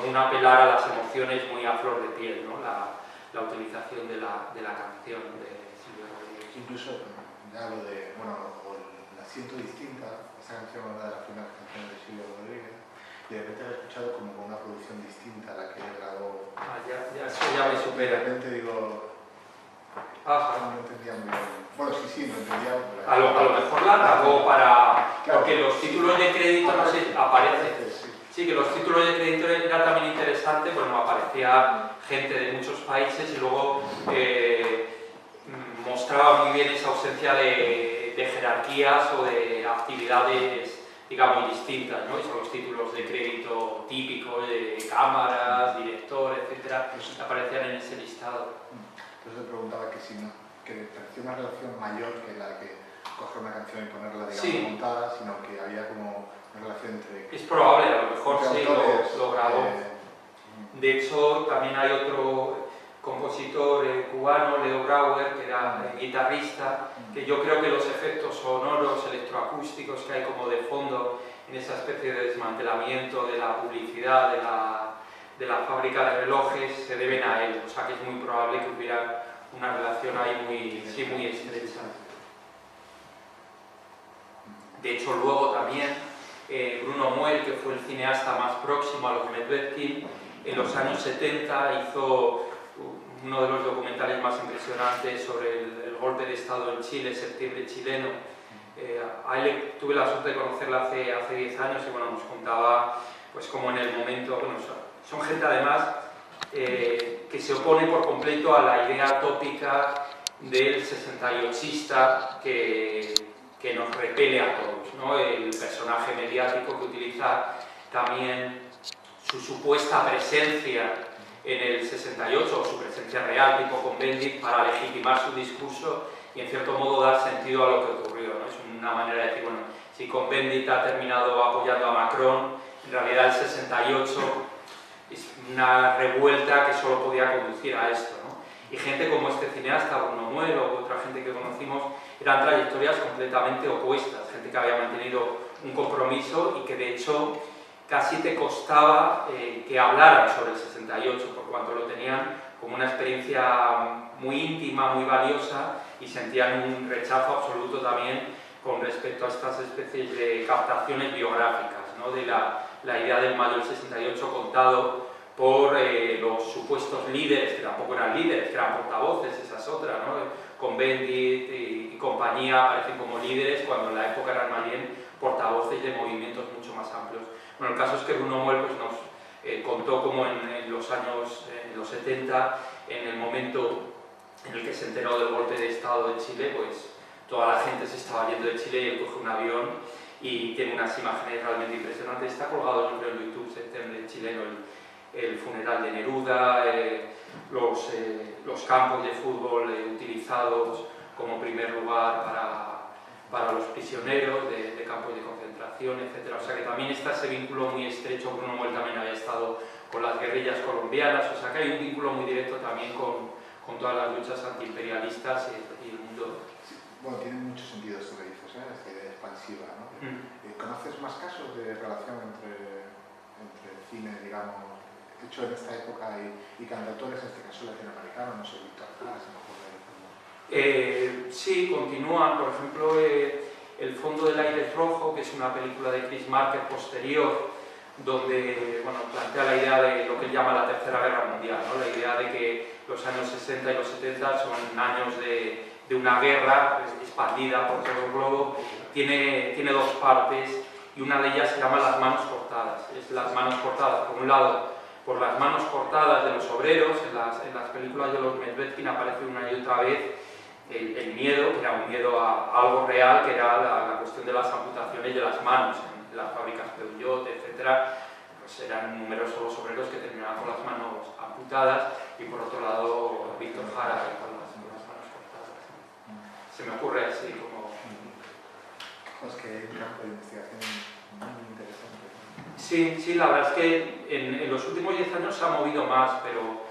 un apelar a las emociones muy a flor de piel, ¿no? La utilización de la canción de Silvio Rodríguez. Incluso ya lo de, bueno, la siento distinta, esa canción es una de las primeras canciones de Silvio Rodríguez, y de repente la he escuchado como con una producción distinta a la que él grabó. Eso ya me De supera. repente digo, Ajá. no entendía muy bien. Bueno, sí, lo entendía. A lo mejor la grabó para... Claro. Porque los títulos de crédito, no sé, aparecen. Sí. Sí, que los títulos de crédito era también interesante, bueno, aparecía gente de muchos países y luego mostraba muy bien esa ausencia de jerarquías o de actividades, digamos, distintas, ¿no? Y son los títulos de crédito típicos de cámaras, director, etcétera, que aparecían en ese listado. Entonces le preguntaba que si no, que parecía una relación mayor que la que coger una canción y ponerla, digamos, Sí. montada, sino que había como una relación entre... Es probable, a lo mejor entre sí autores, lo grabó. De hecho, también hay otro compositor cubano, Leo Brauer, que era guitarrista, que yo creo que los efectos sonoros, electroacústicos que hay como de fondo en esa especie de desmantelamiento de la publicidad de la fábrica de relojes se deben a él, o sea que es muy probable que hubiera una relación ahí muy estrecha. De hecho, luego también Bruno Muel, que fue el cineasta más próximo a los Medvedkin, en los años 70 hizo uno de los documentales más impresionantes sobre el golpe de Estado en Chile, Septiembre Chileno. A él tuve la suerte de conocerla hace 10 años y bueno, nos contaba pues como en el momento, bueno, son gente además que se opone por completo a la idea tópica del 68ista que nos repele a todos, ¿no? El personaje mediático que utiliza también su supuesta presencia en el 68, o su presencia real, tipo Cohn-Bendit, para legitimar su discurso y en cierto modo dar sentido a lo que ocurrió, ¿no? Es una manera de decir, bueno, si Cohn-Bendit ha terminado apoyando a Macron, en realidad el 68 es una revuelta que solo podía conducir a esto, ¿no? Y gente como este cineasta, Bruno Muel, o otra gente que conocimos, eran trayectorias completamente opuestas, gente que había mantenido un compromiso y que de hecho casi te costaba que hablaran sobre el 68, por cuanto lo tenían como una experiencia muy íntima, muy valiosa, y sentían un rechazo absoluto también con respecto a estas especies de captaciones biográficas, ¿no? De la idea del mayo del 68 contado por los supuestos líderes, que tampoco eran líderes, que eran portavoces, esa es otra, ¿no? Cohn-Bendit y compañía aparecen como líderes cuando en la época eran más bien portavoces de movimientos mucho más amplios. Bueno, el caso es que Bruno Muel pues, nos contó como en los años en los 70, en el momento en el que se enteró del golpe de Estado de Chile, pues toda la gente se estaba yendo de Chile y él coge un avión y tiene unas imágenes realmente impresionantes. Está colgado, yo creo, en YouTube, Septiembre Chileno, el funeral de Neruda, los campos de fútbol utilizados como primer lugar para los prisioneros de campos de concentración, etc. O sea que también está ese vínculo muy estrecho. Bruno Muel también había estado con las guerrillas colombianas, o sea que hay un vínculo muy directo también con todas las luchas antiimperialistas y el mundo. Sí, bueno, tiene mucho sentido esto que dices, ¿eh? Esta idea expansiva, ¿no? ¿Conoces más casos de relación entre cine, digamos, hecho en esta época y cantautores, en este caso latinoamericanos, no sé, Víctor Jara, se me ocurre? Sí, continúan, por ejemplo, El fondo del aire rojo, que es una película de Chris Marker posterior, donde bueno, plantea la idea de lo que él llama la Tercera Guerra Mundial, ¿no? La idea de que los años 60 y los 70 son años de una guerra expandida por todo el globo. Tiene dos partes y una de ellas se llama Las manos cortadas. Es las manos cortadas, por un lado, por las manos cortadas de los obreros. En las películas de los Medvedkin aparece una y otra vez el miedo, que era un miedo a algo real, que era la cuestión de las amputaciones de las manos en las fábricas Peugeot, etcétera. Pues eran numerosos los obreros que terminaban con las manos amputadas, y por otro lado Víctor Jara con las manos cortadas. Se me ocurre así como... Es que hay un campo de investigación muy interesante. Sí, la verdad es que en los últimos 10 años se ha movido más, pero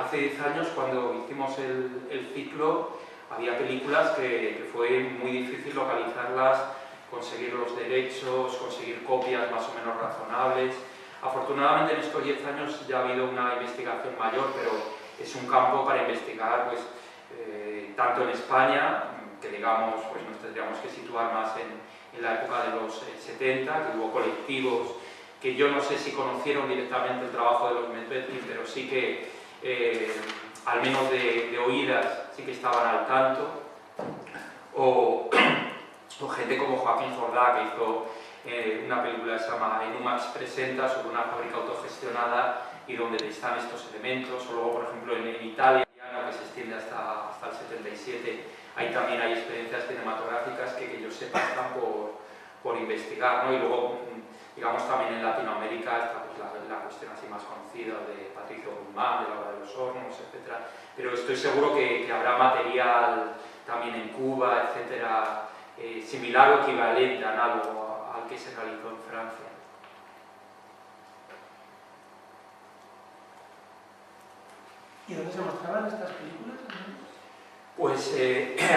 hace 10 años, cuando hicimos el ciclo, había películas que fue muy difícil localizarlas, conseguir los derechos, conseguir copias más o menos razonables. Afortunadamente en estos 10 años ya ha habido una investigación mayor, pero es un campo para investigar, pues, tanto en España, que digamos, pues nos tendríamos que situar más en la época de los 70, que hubo colectivos que yo no sé si conocieron directamente el trabajo de los Medvedkin, pero sí que, al menos de oídas, sí que estaban al tanto. O gente como Joaquín Jordá, que hizo una película que se llama Enumax Presenta, sobre una fábrica autogestionada y donde están estos elementos. O luego, por ejemplo, en Italia, que se extiende hasta el 77, ahí también hay experiencias cinematográficas que yo sepa están por investigar, ¿no? Y luego, digamos, también en Latinoamérica está pues, la cuestión así más conocida de Patricio Guzmán, de la hora de los hornos, etc. Pero estoy seguro que habrá material también en Cuba, etcétera, similar o equivalente, análogo al que se realizó en Francia. ¿Y dónde se mostraban estas películas? Pues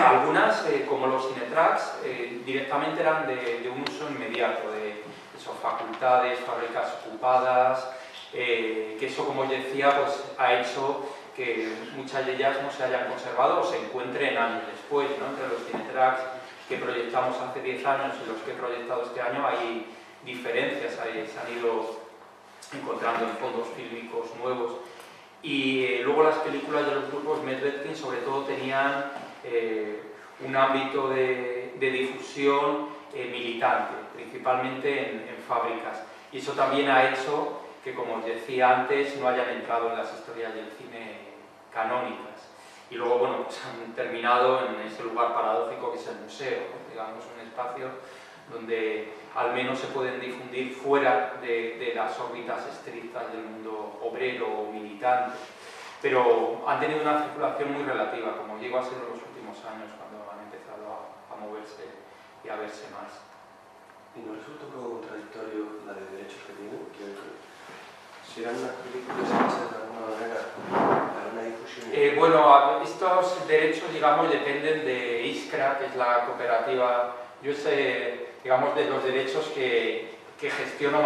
algunas, como los Cinetrax, directamente eran de un uso inmediato, de eso, facultades, fábricas ocupadas, que eso, como yo decía, pues ha hecho que muchas de ellas no se hayan conservado o se encuentren años después, ¿no? Entre los Cinetrax que proyectamos hace 10 años y los que he proyectado este año hay diferencias, se han ido encontrando en fondos fílmicos nuevos. Y luego las películas de los grupos Medvedkin sobre todo tenían un ámbito de difusión militante, principalmente en fábricas. Y eso también ha hecho que, como os decía antes, no hayan entrado en las historias del cine canónicas. Y luego, bueno, pues han terminado en ese lugar paradójico que es el museo, ¿no? Digamos, un espacio donde al menos se pueden difundir fuera de las órbitas estrictas del mundo obrero o militante, pero han tenido una circulación muy relativa, como llegó a ser en los últimos años, cuando han empezado a moverse y a verse más. ¿Y no resulta un poco contradictorio la de derechos que tienen? Si eran unas películas hechas de alguna manera para una difusión... Bueno, estos derechos, digamos, dependen de Iskra, que es la cooperativa. Yo sé, digamos, de los derechos que gestiono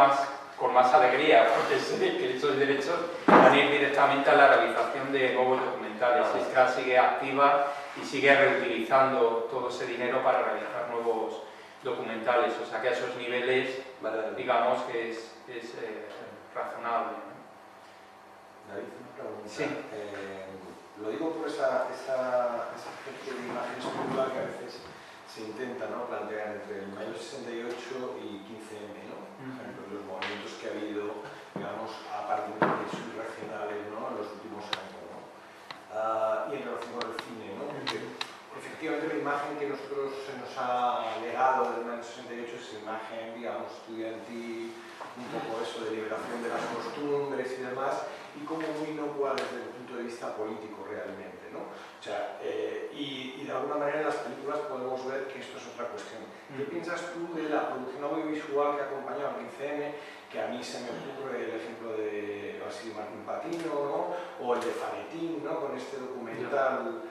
con más alegría, porque sé que esos derechos van a ir directamente a la realización de nuevos documentales. Iskra sigue activa y sigue reutilizando todo ese dinero para realizar nuevos documentales, o sea que a esos niveles, digamos que es razonable, ¿no? David, una pregunta. Sí. Lo digo por esa especie de imagen estructural que a veces se intenta, ¿no?, plantear entre el mayo 68 y 15M, ¿no? Por ejemplo, los movimientos que ha habido, digamos, a partir de subregionales, ¿no?, en los últimos años, ¿no? Y en relación con el cine, ¿no? Efectivamente, la imagen que nosotros se nos ha legado del año 68 es imagen, digamos, estudiantil, un poco eso de liberación de las costumbres y demás, y como muy inocua desde el punto de vista político realmente, ¿no? O sea, y de alguna manera en las películas podemos ver que esto es otra cuestión. ¿Qué piensas tú de la producción audiovisual que ha acompañado al 15M? Que a mí se me ocurre el ejemplo de Vasily Martín Patino, ¿no?, o el de Fanetín, ¿no?, con este documental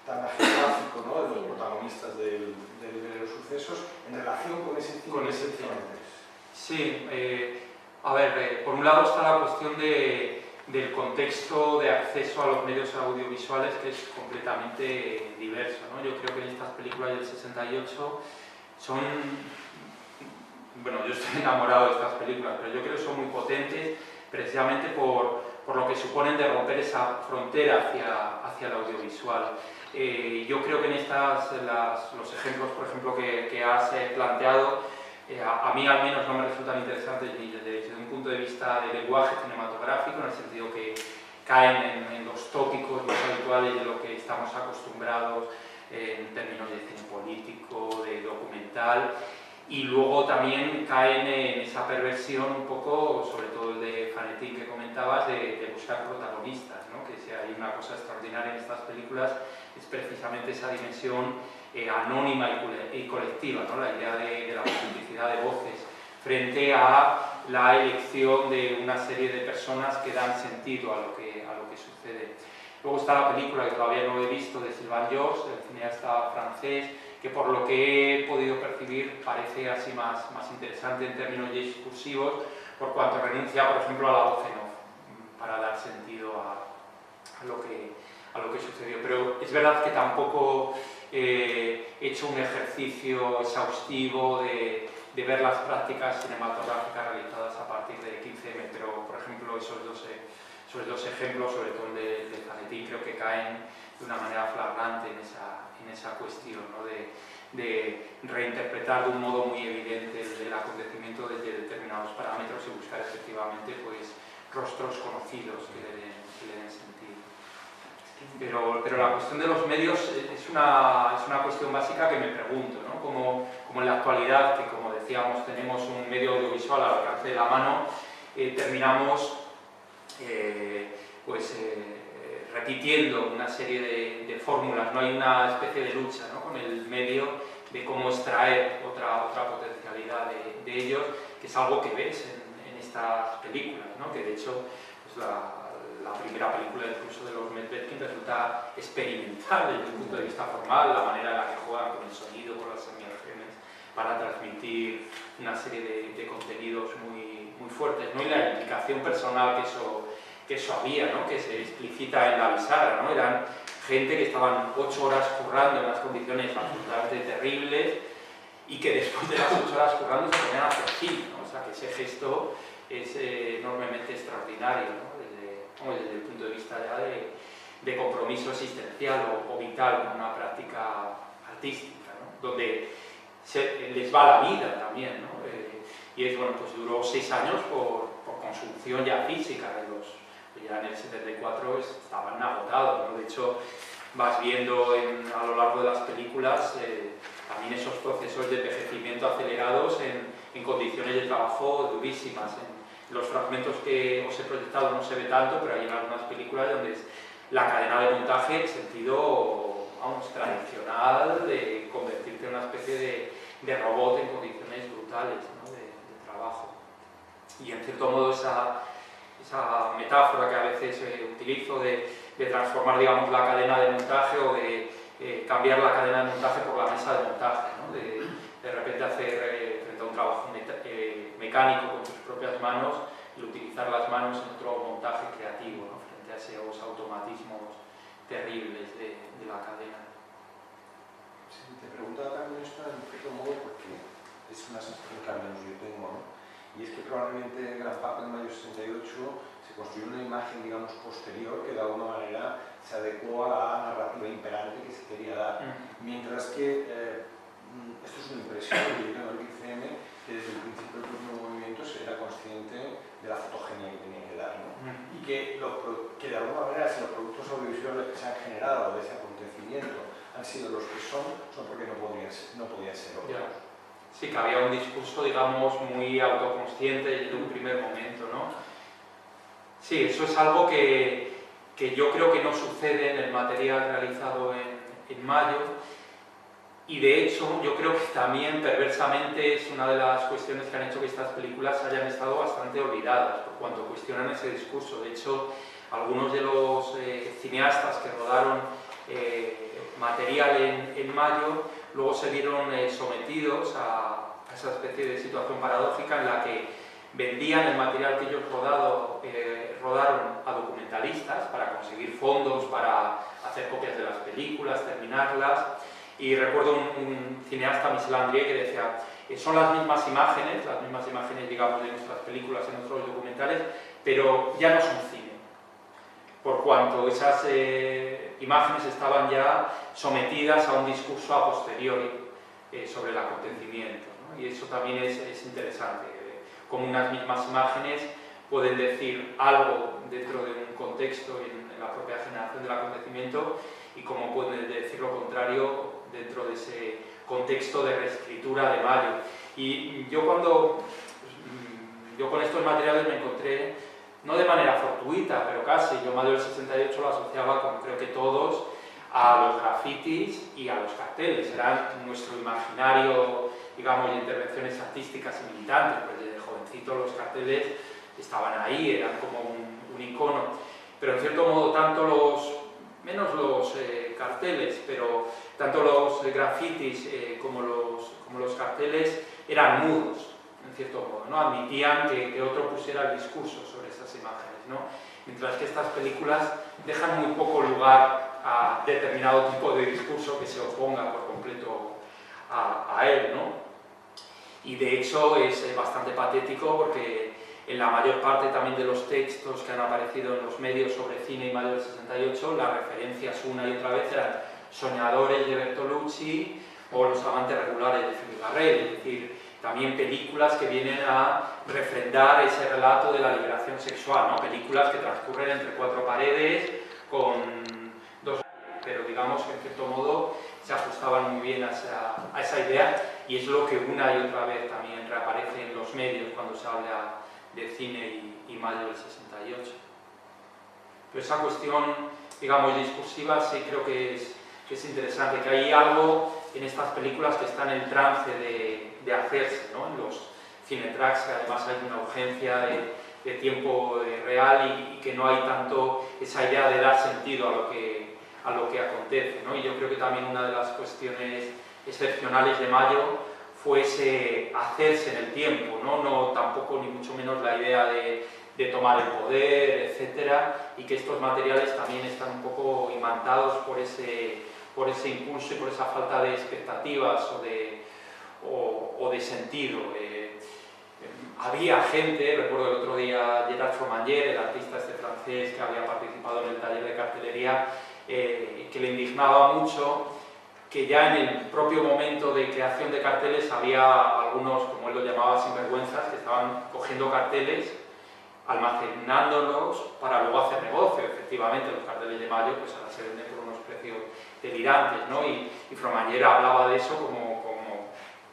tan geográfico, ¿no?, de los protagonistas de los sucesos en relación con ese cine. Con ese cine. Sí, a ver, por un lado está la cuestión del contexto de acceso a los medios audiovisuales, que es completamente diverso, ¿no? Yo creo que en estas películas del 68 son... Bueno, yo estoy enamorado de estas películas, pero yo creo que son muy potentes precisamente por lo que suponen de romper esa frontera hacia el audiovisual. Yo creo que en los ejemplos, por ejemplo, que has planteado, a mí al menos no me resultan interesantes ni desde un punto de vista de lenguaje cinematográfico, en el sentido que caen en los tópicos más habituales de lo que estamos acostumbrados en términos de cine político, de documental, y luego también caen en esa perversión un poco, sobre todo el de Fanetti que comentabas, de buscar protagonistas, ¿no? Que si hay una cosa extraordinaria en estas películas es precisamente esa dimensión anónima y colectiva, ¿no? La idea de la multiplicidad de voces frente a la elección de una serie de personas que dan sentido a lo que sucede. Luego está la película que todavía no he visto de Sylvain Josse, el cineasta francés, que por lo que he podido percibir parece así más interesante en términos discursivos, por cuanto renuncia, por ejemplo, a la voz en off, para dar sentido a lo que sucedió. Pero es verdad que tampoco he hecho un ejercicio exhaustivo de ver las prácticas cinematográficas realizadas a partir de 15M, pero, por ejemplo, esos dos ejemplos, sobre todo el de Fanetti, creo que caen de una manera flagrante en esa cuestión, ¿no? de reinterpretar de un modo muy evidente el acontecimiento desde determinados parámetros y buscar efectivamente pues, rostros conocidos que le den sentido. Pero la cuestión de los medios es una cuestión básica que me pregunto, ¿no? Como en la actualidad, que como decíamos tenemos un medio audiovisual al alcance de la mano, terminamos repitiendo una serie de fórmulas, no hay una especie de lucha, ¿no? Con el medio de cómo extraer otra potencialidad de ellos, que es algo que ves en estas películas, ¿no? Que de hecho pues la primera película incluso de los Medvedkin resulta experimental desde el punto de vista formal, la manera en la que juegan con el sonido, con las semiógenes, para transmitir una serie de contenidos muy fuertes, ¿no? Y la implicación personal que eso había, ¿no? Que se explicita en la bisagra, ¿no? Eran gente que estaban 8 horas currando en unas condiciones absolutamente terribles y que después de las 8 horas currando se ponían a hacer cine, ¿no? O sea, que ese gesto es enormemente extraordinario, ¿no? Desde el punto de vista ya de compromiso existencial o vital con una práctica artística, ¿no? Donde les va la vida también, ¿no? Y es, bueno, pues duró 6 años por consumción ya física de ya en el 74 estaban agotados, ¿no? De hecho, vas viendo a lo largo de las películas también esos procesos de envejecimiento acelerados en condiciones de trabajo durísimas. En los fragmentos que os he proyectado no se ve tanto, pero hay en algunas películas donde es la cadena de montaje en sentido, vamos, tradicional, de convertirte en una especie de robot en condiciones brutales, ¿no? de trabajo. Y en cierto modo esa metáfora que a veces utilizo de transformar, digamos, la cadena de montaje o de cambiar la cadena de montaje por la mesa de montaje, ¿no? De repente hacer frente a un trabajo mecánico con tus propias manos y utilizar las manos en otro montaje creativo, ¿no? Frente a esos automatismos terribles de la cadena. Sí, te preguntaba también esto en cierto modo porque es una sensación que al menos yo tengo, ¿no? Y es que probablemente gran parte del mayo 68 se construyó una imagen, digamos, posterior que de alguna manera se adecuó a la narrativa imperante que se quería dar. Mientras que esto es una impresión que yo tengo del 15M, que desde el principio del propio movimiento se era consciente de la fotogenia que tenía que dar, ¿no? Y que de alguna manera si los productos audiovisuales que se han generado de ese acontecimiento han sido los que son porque no podían ser otros. Yeah. Sí, que había un discurso, digamos, muy autoconsciente desde un primer momento, ¿no? Sí, eso es algo que yo creo que no sucede en el material realizado en mayo, y de hecho yo creo que también perversamente es una de las cuestiones que han hecho que estas películas hayan estado bastante olvidadas, por cuanto cuestionan ese discurso. De hecho, algunos de los cineastas que rodaron material en mayo luego se vieron sometidos a esa especie de situación paradójica en la que vendían el material que ellos rodaron a documentalistas para conseguir fondos para hacer copias de las películas, terminarlas. Y recuerdo un cineasta, Michel Andrier, que decía son las mismas imágenes, digamos, de nuestras películas en nuestros documentales, pero ya no son cine, por cuanto esas imágenes estaban ya sometidas a un discurso a posteriori sobre el acontecimiento, ¿no? Y eso también es interesante, como unas mismas imágenes pueden decir algo dentro de un contexto y en la propia generación del acontecimiento, y cómo pueden decir lo contrario dentro de ese contexto de reescritura de Mayo. Y yo con estos materiales me encontré, no de manera fortuita, pero casi. Yo Mayo del 68 lo asociaba, como creo que todos, a los grafitis y a los carteles. Eran nuestro imaginario, digamos, de intervenciones artísticas y militantes. Pues desde jovencito los carteles estaban ahí, eran como un icono. Pero en cierto modo, menos los carteles, pero tanto los grafitis como los carteles eran mudos, en cierto modo, ¿no? Admitían que otro pusiera el discurso sobre esas imágenes, ¿no? Mientras que estas películas dejan muy poco lugar a determinado tipo de discurso que se oponga por completo a él, ¿no? Y de hecho es bastante patético porque en la mayor parte también de los textos que han aparecido en los medios sobre cine y Mayo del 68, las referencias una y otra vez eran Soñadores de Bertolucci o Los amantes regulares de Felipe Garrel, es decir, también películas que vienen a refrendar ese relato de la liberación sexual, ¿no? Películas que transcurren entre cuatro paredes con dos, pero digamos que en cierto modo se ajustaban muy bien a esa idea, y es lo que una y otra vez también reaparece en los medios cuando se habla de cine y Mayo del 68. Pero esa cuestión, digamos, discursiva sí creo que es interesante, que hay algo en estas películas que está en el trance de hacerse, ¿no? En los cinetracks, que además hay una urgencia de tiempo real y que no hay tanto esa idea de dar sentido a lo que acontece, ¿no? Y yo creo que también una de las cuestiones excepcionales de Mayo fue ese hacerse en el tiempo, ¿no? Tampoco ni mucho menos la idea de tomar el poder, etcétera, y que estos materiales también están un poco imantados por ese impulso y por esa falta de expectativas o de sentido. Había gente, recuerdo el otro día Gerard Fromanger, el artista francés que había participado en el taller de cartelería, que le indignaba mucho que ya en el propio momento de creación de carteles había algunos, como él lo llamaba, sinvergüenzas, que estaban cogiendo carteles, almacenándolos para luego hacer negocio. Efectivamente, los carteles de Mayo pues ahora se venden por unos precios delirantes, ¿no? Y Fromager hablaba de eso como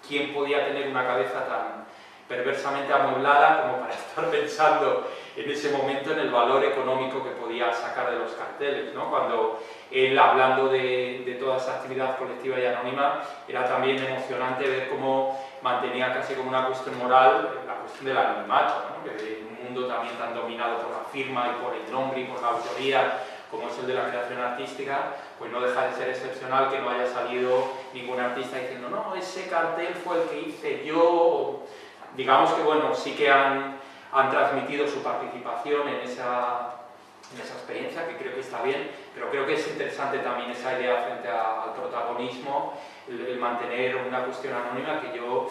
quién podía tener una cabeza tan perversamente amueblada como para estar pensando en ese momento en el valor económico que podía sacar de los carteles, ¿no? Cuando él, hablando de toda esa actividad colectiva y anónima, era también emocionante ver cómo mantenía casi como una cuestión moral la cuestión del anonimato, ¿no? Que en un mundo también tan dominado por la firma y por el nombre y por la autoría como es el de la creación artística, pues no deja de ser excepcional que no haya salido ningún artista diciendo no, ese cartel fue el que hice yo. Digamos que bueno, sí que han transmitido su participación en esa experiencia, que creo que está bien, pero creo que es interesante también esa idea frente al protagonismo, el mantener una cuestión anónima, que yo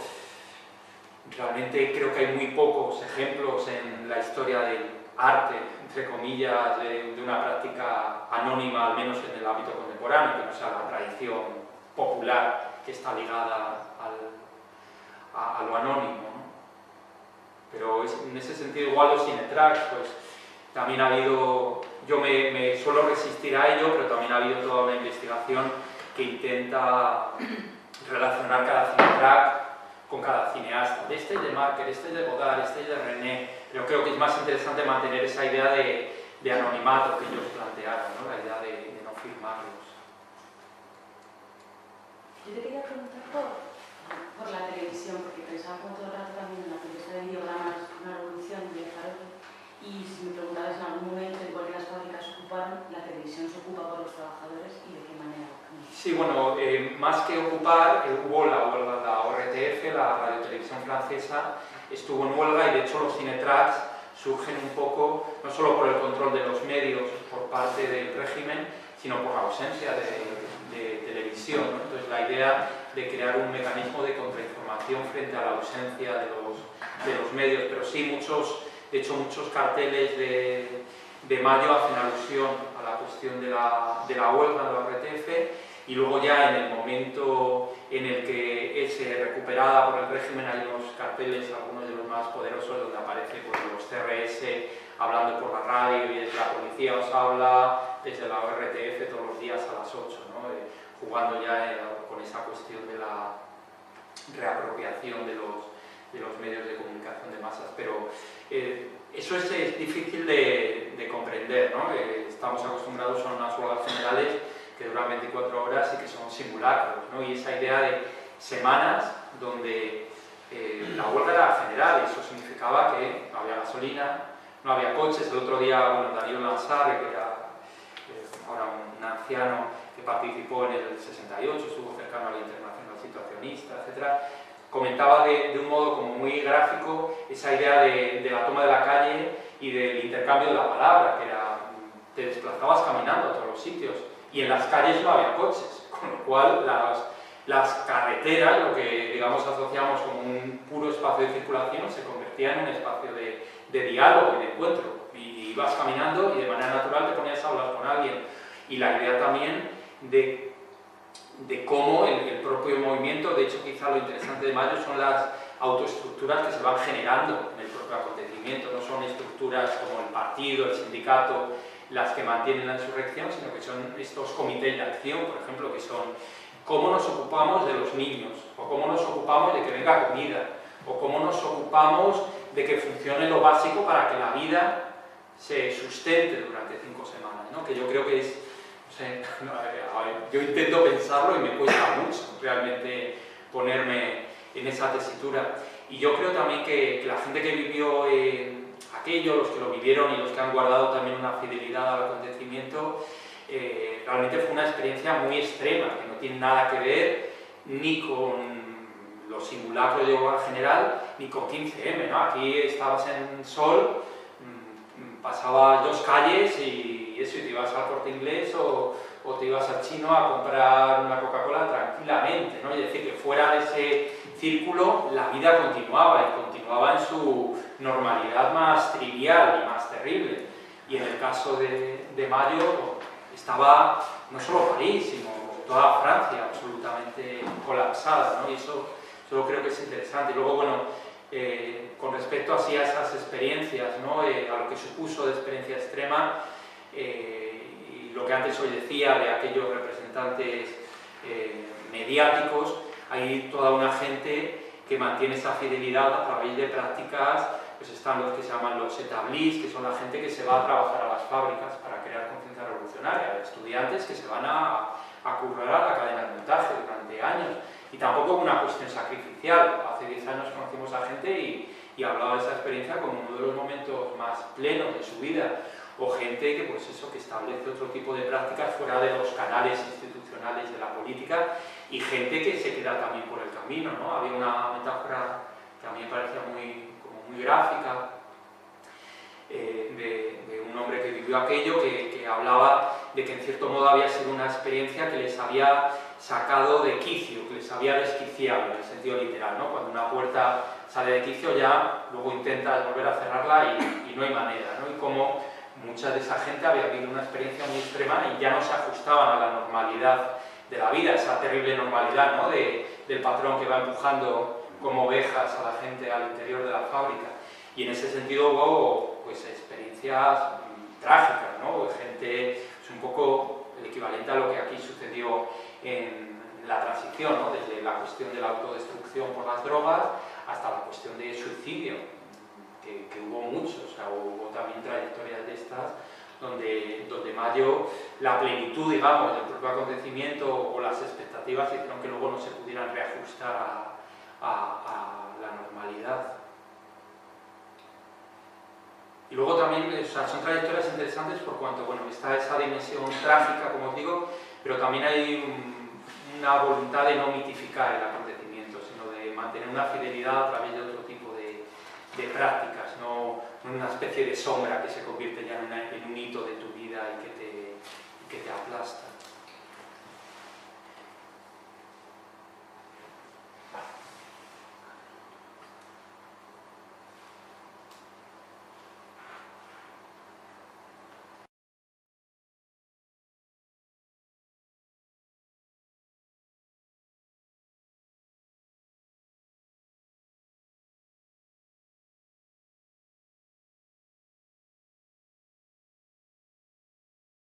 realmente creo que hay muy pocos ejemplos en la historia del arte, entre comillas, de una práctica anónima, al menos en el ámbito contemporáneo, que no sea la tradición popular que está ligada a lo anónimo, ¿no? Pero en ese sentido, igual los cinetracks, pues también ha habido, yo me suelo resistir a ello, pero también ha habido toda una investigación que intenta relacionar cada cinetrack con cada cineasta. Este es de Marker, este es de Godard, este es de René, pero creo que es más interesante mantener esa idea de anonimato que ellos plantearon, ¿no? La idea de no firmarlos. Yo te quería preguntar por la televisión, porque pensaba con todo el rato también en la película de Diogramas, una revolución de Faroldi, y si me preguntabas en algún momento, igual que las fábricas ocuparon, la televisión se ocupa por los trabajadores y de qué manera. Sí, bueno, más que ocupar, hubo la ORTF, la radiotelevisión francesa, estuvo en huelga, y de hecho los cinetracks surgen un poco, no solo por el control de los medios por parte del régimen, sino por la ausencia de televisión, ¿no? Entonces la idea de crear un mecanismo de contrainformación frente a la ausencia de los medios, pero sí de hecho muchos carteles de Mayo hacen alusión a la cuestión de la huelga de la ORTF, y luego ya en el momento en el que ese recuperada por el régimen. Hay unos carteles, algunos de los más poderosos, donde aparece pues, los CRS hablando por la radio y desde la policía os habla, desde la ORTF todos los días a las 8, ¿no? Jugando ya con esa cuestión de la reapropiación de los medios de comunicación de masas. Pero eso es difícil de comprender, ¿no? Estamos acostumbrados a unas huelgas generales que duran 24 horas y que son simulacros, ¿no? Y esa idea de semanas donde la huelga era general, y eso significaba que no había gasolina, no había coches. El otro día, bueno, Darío Lansarre, que era ahora un anciano que participó en el 68, estuvo cercano a la Internacional Situacionista, etc., comentaba de un modo como muy gráfico esa idea de la toma de la calle y del intercambio de la palabra, que era, te desplazabas caminando a todos los sitios, y en las calles no había coches, con lo cual las carreteras, lo que digamos asociamos como un puro espacio de circulación, se convertía en un espacio de diálogo y de encuentro, y ibas caminando y de manera natural te ponías a hablar con alguien. Y la idea también de cómo el propio movimiento, de hecho quizá lo interesante de Mayo son las autoestructuras que se van generando en el propio acontecimiento, no son estructuras como el partido, el sindicato, las que mantienen la insurrección, sino que son estos comités de acción, por ejemplo, que son cómo nos ocupamos de los niños, o cómo nos ocupamos de que venga comida, o cómo nos ocupamos de que funcione lo básico para que la vida se sustente durante 5 semanas, ¿no? Que yo creo que es, no sé, yo intento pensarlo y me cuesta mucho realmente ponerme en esa tesitura. Y yo creo también que la gente que vivió aquello, los que lo vivieron y los que han guardado también una fidelidad al acontecimiento, realmente fue una experiencia muy extrema, que no tiene nada que ver ni con los simulacros de huelga general, ni con 15M, ¿no? Aquí estabas en Sol, pasabas 2 calles y eso, y te ibas al Corte Inglés o te ibas al Chino a comprar una Coca-Cola tranquilamente, ¿no? Es decir, que fuera de ese círculo la vida continuaba, y continuaba en su normalidad más trivial y más terrible. Y en el caso de Mayo estaba no solo París, sino toda Francia absolutamente colapsada, ¿no? Y eso creo que es interesante. Y luego, bueno, con respecto así a esas experiencias, ¿no? A lo que supuso de experiencia extrema, y lo que antes hoy decía de aquellos representantes mediáticos, hay toda una gente que mantiene esa fidelidad a través de prácticas. Pues están los que se llaman los établis, que son la gente que se va a trabajar a las fábricas para crear conciencia revolucionaria, estudiantes que se van a currar a la cadena de montaje durante años. Y tampoco una cuestión sacrificial. Hace 10 años conocimos a gente y hablaba de esa experiencia como uno de los momentos más plenos de su vida. O gente que, pues eso, que establece otro tipo de prácticas fuera de los canales institucionales de la política, y gente que se queda también por el camino, ¿no? Había una metáfora que a mí me parecía muy gráfica, de un hombre que vivió aquello, que hablaba de que en cierto modo había sido una experiencia que les había sacado de quicio, que les había desquiciado, en el sentido literal, ¿no? Cuando una puerta sale de quicio ya luego intentas volver a cerrarla y no hay manera, ¿no? Y como mucha de esa gente había vivido una experiencia muy extrema y ya no se ajustaban a la normalidad de la vida, esa terrible normalidad, ¿no? Del patrón que va empujando como ovejas a la gente al interior de la fábrica. Y en ese sentido hubo pues, experiencias trágicas, ¿no? Gente, es un poco el equivalente a lo que aquí sucedió en la transición, ¿no? Desde la cuestión de la autodestrucción por las drogas hasta la cuestión de suicidio, que hubo muchos. O sea, hubo también trayectorias de estas donde Mayo, la plenitud, digamos, del propio acontecimiento o las expectativas hicieron que luego no se pudieran reajustar a la normalidad. Y luego también, o sea, son trayectorias interesantes por cuanto, bueno, está esa dimensión trágica, como os digo, pero también hay una voluntad de no mitificar el acontecimiento, sino de mantener una fidelidad a través de otro tipo de prácticas, no una especie de sombra que se convierte ya en un hito de tu vida y que te aplasta.